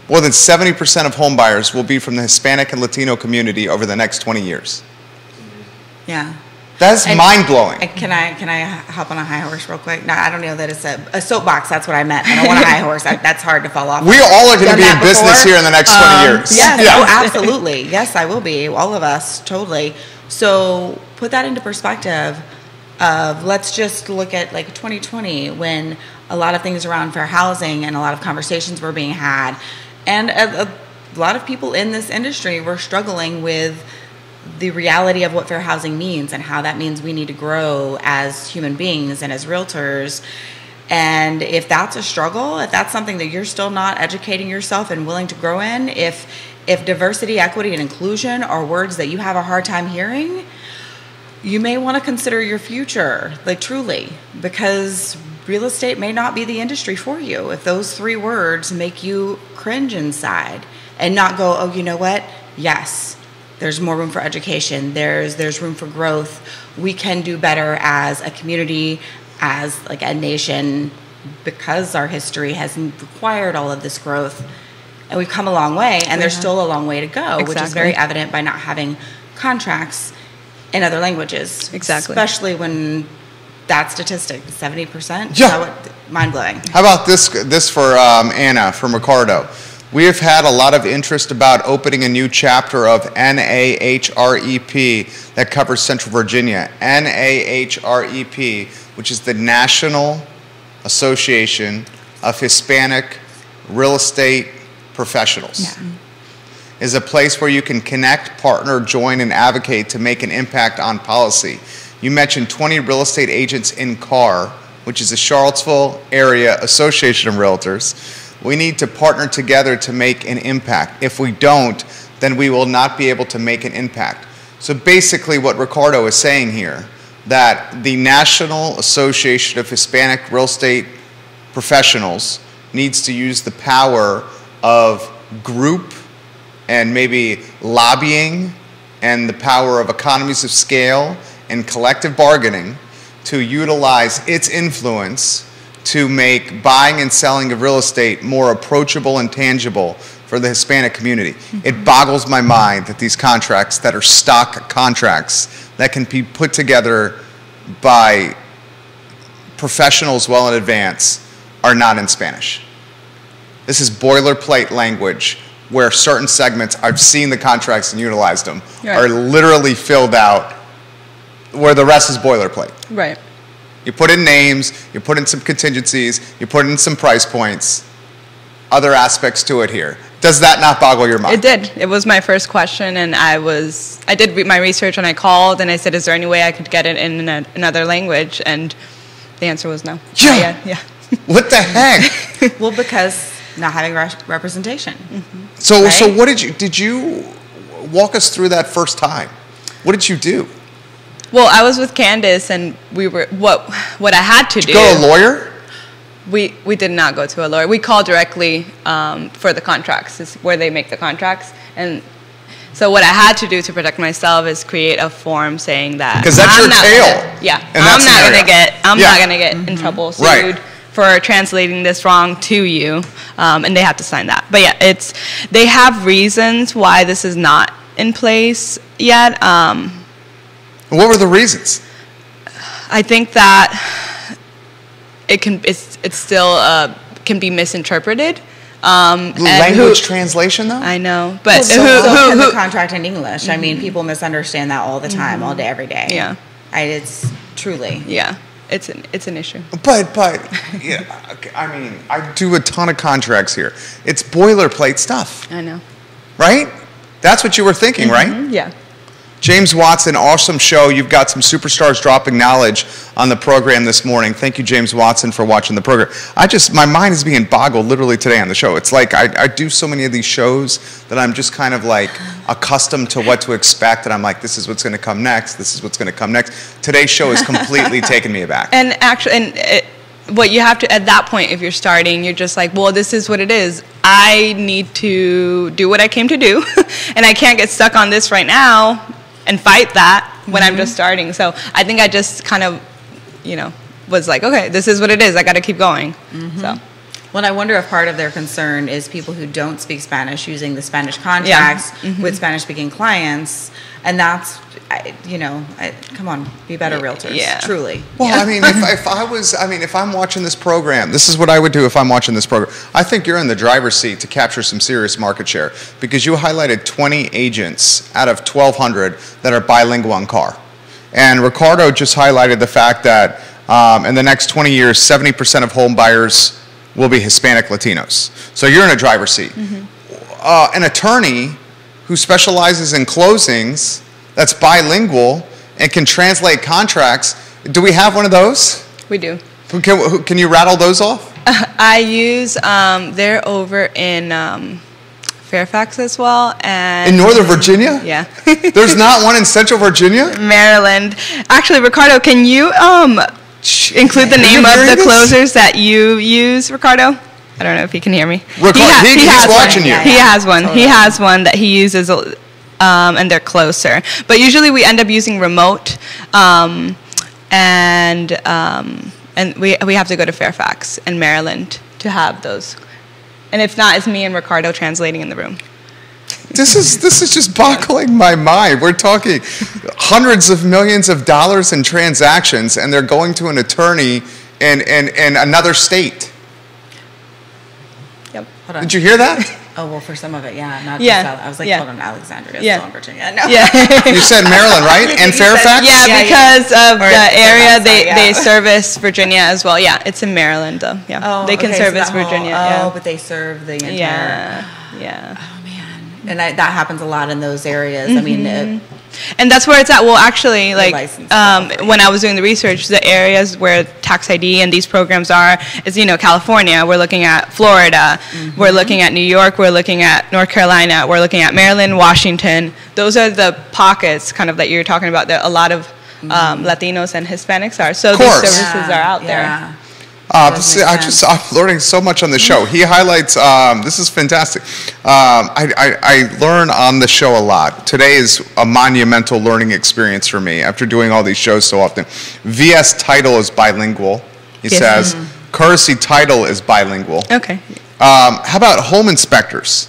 More than 70% of home buyers will be from the Hispanic and Latino community over the next 20 years. Yeah. That's mind-blowing. Can I hop on a high horse real quick? No, I don't know that it's a soapbox. That's what I meant. I don't want a high horse. That's hard to fall off. We all are going to be in business here in the next 20 years. Yes, yeah. Oh, absolutely. Yes, I will be. All of us, totally. So put that into perspective of, let's just look at like 2020 when a lot of things around fair housing and a lot of conversations were being had. And a lot of people in this industry were struggling with the reality of what fair housing means and how that means we need to grow as human beings and as realtors. And if that's a struggle, if that's something that you're still not educating yourself and willing to grow in, if diversity, equity, and inclusion are words that you have a hard time hearing, you may want to consider your future, like truly, because real estate may not be the industry for you if those 3 words make you cringe inside and not go, oh, you know what? Yes. There's more room for education. There's room for growth. We can do better as a community, as like a nation, because our history has required all of this growth. And we've come a long way, and there's still a long way to go, which is very evident by not having contracts in other languages. Exactly. Especially when that statistic, 70%. Yeah. Mind-blowing. How about this for Anna from Ricardo? We have had a lot of interest about opening a new chapter of NAHREP that covers Central Virginia. NAHREP, which is the National Association of Hispanic Real Estate Professionals. Yeah. Is a place where you can connect, partner, join, and advocate to make an impact on policy. You mentioned 20 real estate agents in CAR, which is the Charlottesville Area Association of Realtors. We need to partner together to make an impact. If we don't, then we will not be able to make an impact. So basically what Ricardo is saying here, that the National Association of Hispanic Real Estate Professionals needs to use the power of group and maybe lobbying and the power of economies of scale and collective bargaining to utilize its influence to make buying and selling of real estate more approachable and tangible for the Hispanic community. Mm-hmm. It boggles my mind that these contracts that are stock contracts that can be put together by professionals well in advance are not in Spanish. This is boilerplate language where certain segments, I've seen the contracts and utilized them, are literally filled out where the rest is boilerplate. Right. You put in names, you put in some contingencies, you put in some price points, other aspects to it here. Does that not boggle your mind? It did. It was my first question, and I did my research, and I called, and I said, is there any way I could get it in another language? And the answer was no. Yeah. What the heck? Well, because not having representation. Mm-hmm. So what did you walk us through that first time? What did you do? Well, I was with Candace, and we were what I had to do. Did you go to a lawyer? We did not go to a lawyer. We called directly for the contracts. It's where they make the contracts, and so what I had to do to protect myself is create a form saying that because that's your tail. I'm not gonna get in trouble sued for translating this wrong to you, and they have to sign that. But yeah, they have reasons why this is not in place yet. What were the reasons? I think that it's still can be misinterpreted. Language translation, though? I know, but who the contract in English? Mm-hmm. I mean, people misunderstand that all the time, all day, every day. Yeah, it's truly it's an issue. But yeah, okay, I mean, I do a ton of contracts here. It's boilerplate stuff. I know, right? That's what you were thinking, right? Yeah. James Watson, awesome show. You've got some superstars dropping knowledge on the program this morning. Thank you, James Watson, for watching the program. My mind is being boggled literally today on the show. It's like I do so many of these shows that I'm just kind of like accustomed to what to expect, and I'm like, this is what's going to come next. This is what's going to come next. Today's show has completely taken me aback. And actually, what you have to, at that point, if you're starting, you're just like, well, this is what it is. I need to do what I came to do, and I can't get stuck on this right now and fight that when I'm just starting. So I think I just kind of, was like, okay, this is what it is. I got to keep going. Mm-hmm. So, Well, I wonder if part of their concern is people who don't speak Spanish using the Spanish contracts with Spanish-speaking clients, and that's, come on, be better realtors, truly. Well, I mean, if I'm watching this program, this is what I would do if I'm watching this program. I think you're in the driver's seat to capture some serious market share because you highlighted 20 agents out of 1,200 that are bilingual on car. And Ricardo just highlighted the fact that in the next 20 years, 70% of home buyers will be Hispanic Latinos. So you're in a driver's seat. An attorney who specializes in closings that's bilingual and can translate contracts, do we have one of those? We do. Can you rattle those off? I use, they're over in Fairfax as well. And in Northern Virginia? Yeah. There's not one in Central Virginia? Maryland. Actually, Ricardo, can you include the name of the closers that you use, Ricardo? I don't know if he can hear me. He's watching you. He has one. Totally. He has one that he uses, and they're closer. But usually we end up using remote, and we have to go to Fairfax and Maryland to have those. And if not, it's me and Ricardo translating in the room. This is just boggling my mind. We're talking hundreds of millions of dollars in transactions, and they're going to an attorney in another state. Yep. Hold on. Did you hear that? Oh, well, for some of it, yeah. Not Yeah. just I was like, Yeah. hold on, Alexandria is Yeah. still in Virginia. No. Yeah. You said Maryland, right? And Fairfax? Yeah, because of Or the area, Fairfax, they service Virginia as well. Yeah, it's in Maryland, though. Yeah, Oh, they can okay, so service that whole- Virginia. Oh, but they serve the entire. Yeah. Oh man, and that happens a lot in those areas. I mean, And that's where it's at. Well, actually, like license when I was doing the research, the areas where tax ID and these programs are is, California. We're looking at Florida. We're looking at New York. We're looking at North Carolina. We're looking at Maryland, Washington. Those are the pockets kind of that you're talking about that a lot of Latinos and Hispanics are. So these services are out there. I'm learning so much on the show. He highlights, this is fantastic. I learn on the show a lot. Today is a monumental learning experience for me after doing all these shows so often. VS Title is bilingual, he says. Courtesy Title is bilingual. Okay. How about home inspectors?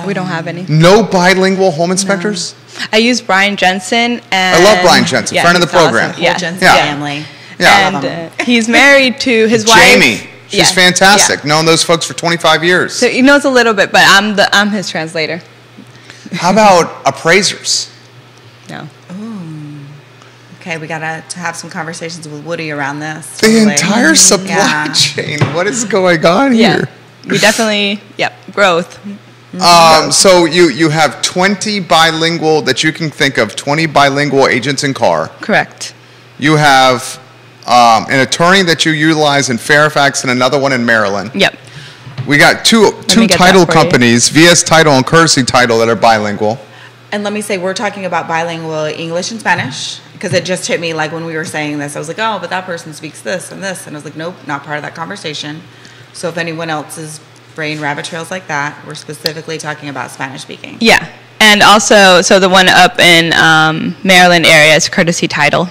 We don't have any. No bilingual home inspectors? No. I use Brian Jensen. And I love Brian Jensen, friend of the program. Awesome. Yeah. Jensen family. Yeah. And he's married to his wife. Jamie. She's fantastic. Known those folks for 25 years. So he knows a little bit, but I'm his translator. How about appraisers? No. Okay, we gotta have some conversations with Woody around this. The entire supply chain. What is going on here? We definitely, growth. So you have 20 bilingual that you can think of, 20 bilingual agents in car. Correct. You have an attorney that you utilize in Fairfax and another one in Maryland. Yep. We got two title companies, VS Title and Courtesy Title, that are bilingual. And let me say, we're talking about bilingual English and Spanish, because it just hit me like when we were saying this. I was like, oh, but that person speaks this and this. And I was like, nope, not part of that conversation. So if anyone else's brain rabbit trails like that, we're specifically talking about Spanish speaking. Yeah. And also, so the one up in Maryland area is Courtesy Title.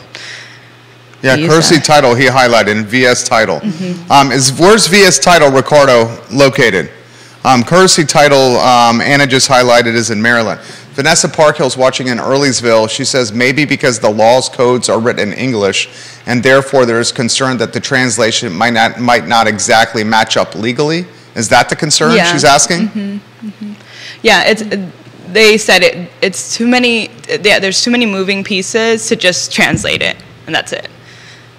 Yeah, Courtesy Title he highlighted in VS Title. Where's VS Title, Ricardo, located? Courtesy Title, Anna just highlighted, is in Maryland. Vanessa Parkhill's watching in Earlysville. She says maybe because the laws codes are written in English, and therefore there is concern that the translation might not exactly match up legally. Is that the concern she's asking? Yeah, they said it's too many. There's too many moving pieces to just translate it, and that's it.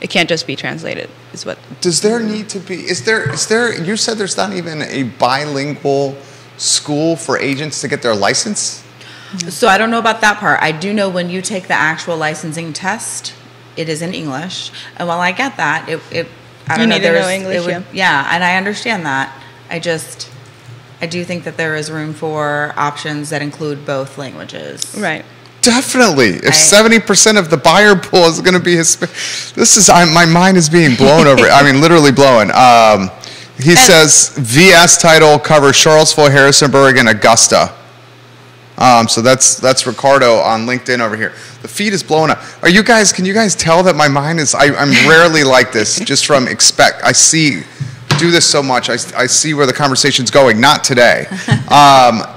It can't just be translated. Is what. Does there need to be? Is there? You said there's not even a bilingual school for agents to get their license. So I don't know about that part. I do know when you take the actual licensing test, it is in English. And while I get that, I don't know. You need to know English, yeah, and I understand that. I do think that there is room for options that include both languages. Right. Definitely. If 70% of the buyer pool is going to be Hispanic, my mind is being blown over. I mean, literally blown. He says VS Title covers Charlottesville, Harrisonburg, and Augusta. So that's Ricardo on LinkedIn over here. The feed is blowing up. Can you guys tell that my mind is, I'm rarely like this, just from I see, do this so much, I see where the conversation's going. Not today.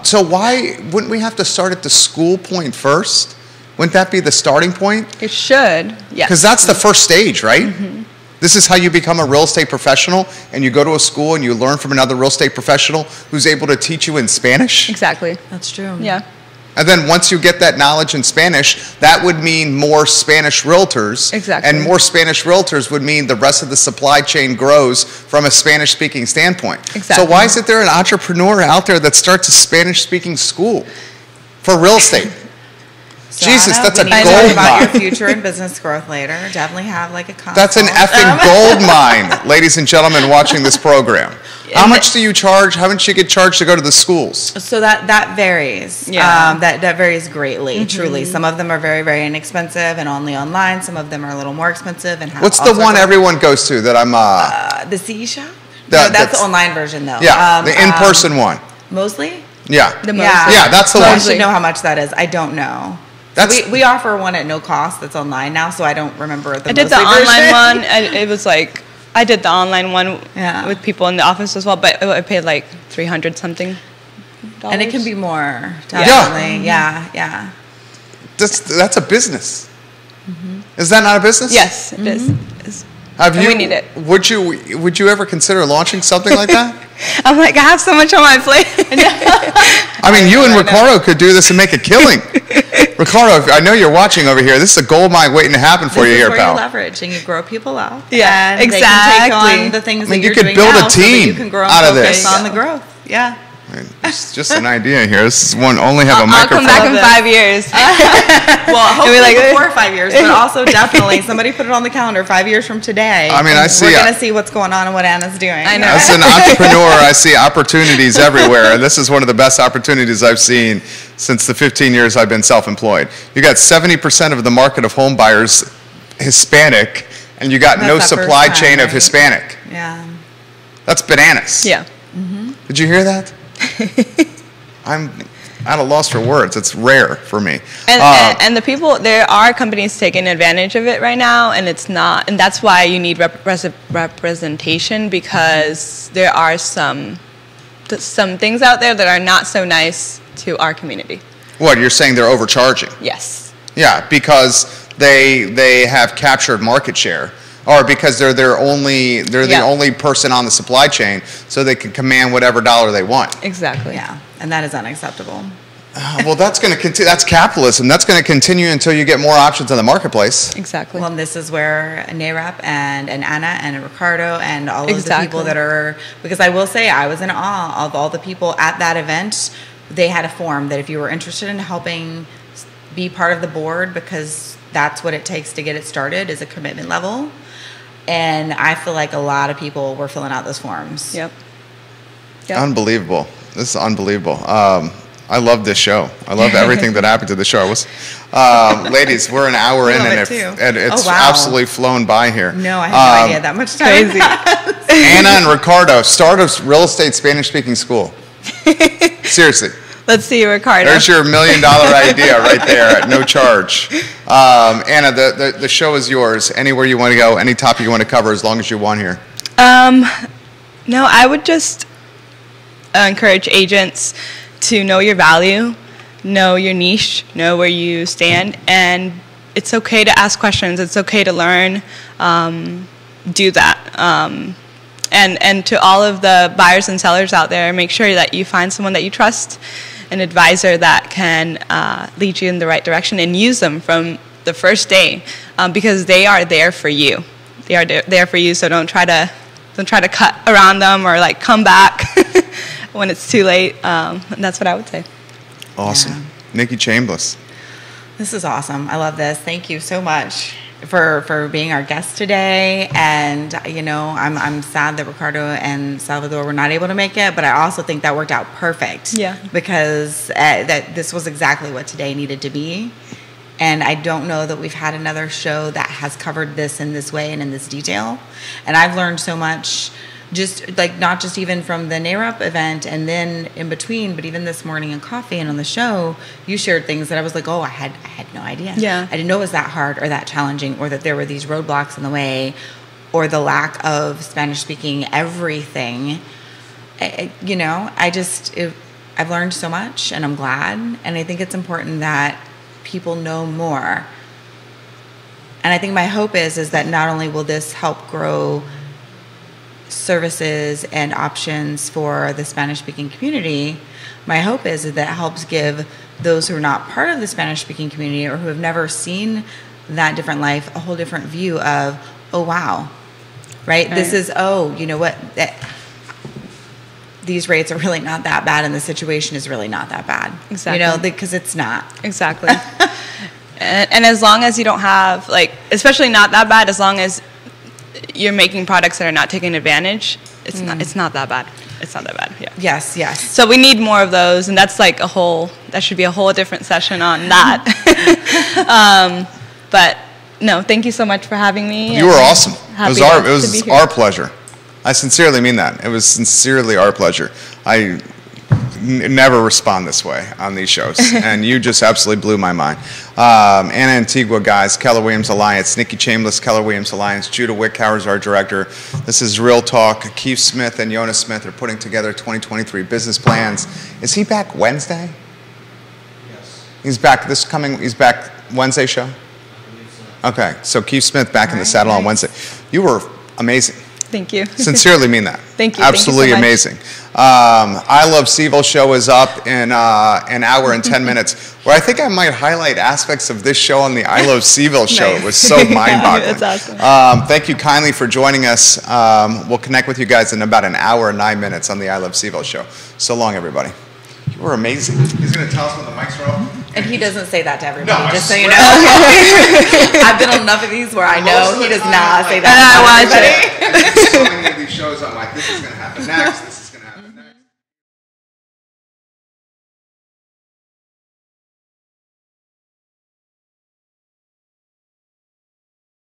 So why wouldn't we have to start at the school point first? Wouldn't that be the starting point? It should, yes. Because that's the first stage, right? This is how you become a real estate professional, and you go to a school and you learn from another real estate professional who's able to teach you in Spanish. Exactly. That's true. Yeah. And then once you get that knowledge in Spanish, that would mean more Spanish realtors. Exactly. And more Spanish realtors would mean the rest of the supply chain grows from a Spanish-speaking standpoint. Exactly. So why isn't there an entrepreneur out there that starts a Spanish-speaking school for real estate? So Jesus, Anna, that's a we need to gold talk about mine. your future and business growth later. Definitely have like a consult. That's an effing gold mine, ladies and gentlemen watching this program. How much do you charge? How much do you get charged to go to the schools? So that varies. Yeah. That varies greatly, truly. Some of them are very, very inexpensive and only online. Some of them are a little more expensive and have What's all the one sorts of- everyone goes to that I'm... the CE shop? That- No, that's that's- the online version though. yeah, the in-person one. Mosley? Yeah. The Yeah. Yeah, that's the So I one. should know how much that is. I don't know. That's- we offer one at no cost that's online now, so I don't remember the I did the Mosley version. online one. It was like, I did the online one Yeah. with people in the office as well, but I paid like $300 something. And it can be more, Yeah. definitely. Yeah. That's a business. Is that not a business? Yes, it is. It's- Have And you? we need it. Would you ever consider launching something like that? I'm like, I have so much on my plate. I mean, you and Ricardo could do this and make a killing. Ricardo, I know you're watching over here. This is a gold mine waiting to happen for This you is here, where pal. you leverage and you grow people up. Yeah, and They can exactly. take on the things I mean, that you you're could doing build a now so that team you can grow out of and this. focus on the growth. Yeah. I mean, it's just an idea here. This is one only have a I'll microphone. come back in Love 5 years. Well, hopefully like, before 5 years, but also definitely somebody put it on the calendar 5 years from today. I mean, I see- We're going to see what's going on and what Anna's doing. I know. As an entrepreneur, I see opportunities everywhere, and this is one of the best opportunities I've seen since the 15 years I've been self-employed. You got 70% of the market of home buyers Hispanic, and you got That's no that first supply time, chain of right? Hispanic. Yeah. That's bananas. Yeah. Did you hear that? I'm at a loss for words. It's rare for me. And the people, there are companies taking advantage of it right now, and it's not, and that's why you need representation, because there are some things out there that are not so nice to our community. What, you're saying they're overcharging? Yes. Yeah, because they have captured market share, or because they're the only person on the supply chain, so they can command whatever dollar they want. Exactly. Yeah. And that is unacceptable. Well, that's going to continue. That's capitalism. That's going to continue until you get more options in the marketplace. Exactly. Well, and this is where Harrop and Anna and Ricardo and all of the Exactly. people that are, because I will say I was in awe of all the people at that event. They had a form that if you were interested in helping be part of the board, because that's what it takes to get it started, is a commitment level. And I feel like a lot of people were filling out those forms. Yep. Unbelievable. This is unbelievable. I love this show. I love everything that happened to the show. Ladies, we're an hour in, love and it too. it's Oh, wow. absolutely flown by here. No, I had no idea that much time. Crazy. Anna and Ricardo, start a real estate Spanish-speaking school. Seriously. Let's see, Ricardo. There's your $1 million idea right there at no charge. Anna, the show is yours. Anywhere you want to go, any topic you want to cover, as long as you want here. No, I would just encourage agents to know your value, know your niche, know where you stand, and it's okay to ask questions. It's okay to learn. Do that. And to all of the buyers and sellers out there, make sure that you find someone that you trust, an advisor that can lead you in the right direction, and use them from the first day, because they are there for you. They are there for you, so don't try to cut around them or like come back when it's too late. And that's what I would say. Awesome. Yeah. Nikki Chambless. This is awesome. I love this. Thank you so much for being our guest today. And I'm sad that Ricardo and Salvador were not able to make it, but I also think that worked out perfect. Yeah. Because that this was exactly what today needed to be. And I don't know that we've had another show that has covered this in this way and in this detail. And I've learned so much, just like not just even from the Harrop event and then in between, but even this morning in coffee and on the show, you shared things that I was like, oh, I had no idea. Yeah. I didn't know it was that hard or that challenging, or that there were these roadblocks in the way, or the lack of Spanish speaking everything. I've learned so much, and I'm glad. And I think it's important that people know more. And I think my hope is that not only will this help grow services and options for the Spanish-speaking community, my hope is that it helps give those who are not part of the Spanish-speaking community or who have never seen that different life a whole different view of, oh, wow, right? This is, you know what, these rates are really not that bad and the situation is really not that bad. Exactly. Because it's not. Exactly. and as long as you don't have, especially not that bad, as long as you're making products that are not taking advantage, it's not that bad. It's not that bad. Yeah. Yes. So we need more of those, and that's that should be a whole different session on that. But no, thank you so much for having me. You were awesome. It was our pleasure. I sincerely mean that. It was sincerely our pleasure. I never respond this way on these shows, and you just absolutely blew my mind. Anna Antigua, guys, Keller Williams Alliance, Nikki Chambless, Keller Williams Alliance, Judah Wickhauer is our director. This is Real Talk. Keith Smith and Yonna Smith are putting together 2023 business plans. Is he back Wednesday? Yes. He's back he's back Wednesday show? I believe so. Okay, so Keith Smith back in the saddle on Wednesday. You were amazing. Thank you. Sincerely mean that. Thank you. Absolutely Thank you so amazing. I Love CVille show is up in an hour and 10 minutes, where I think I might highlight aspects of this show on the I Love CVille show. Nice. It was so mind-boggling. That's awesome. Thank you kindly for joining us. We'll connect with you guys in about an hour and 9 minutes on the I Love CVille show. So long, everybody. You were amazing. He's going to tell us when the mics are off. And he doesn't say that to everybody, No, just so I you swear. know. I've been on enough of these where I know he does not say that to everybody. So many of these shows, I'm like, this is going to happen next.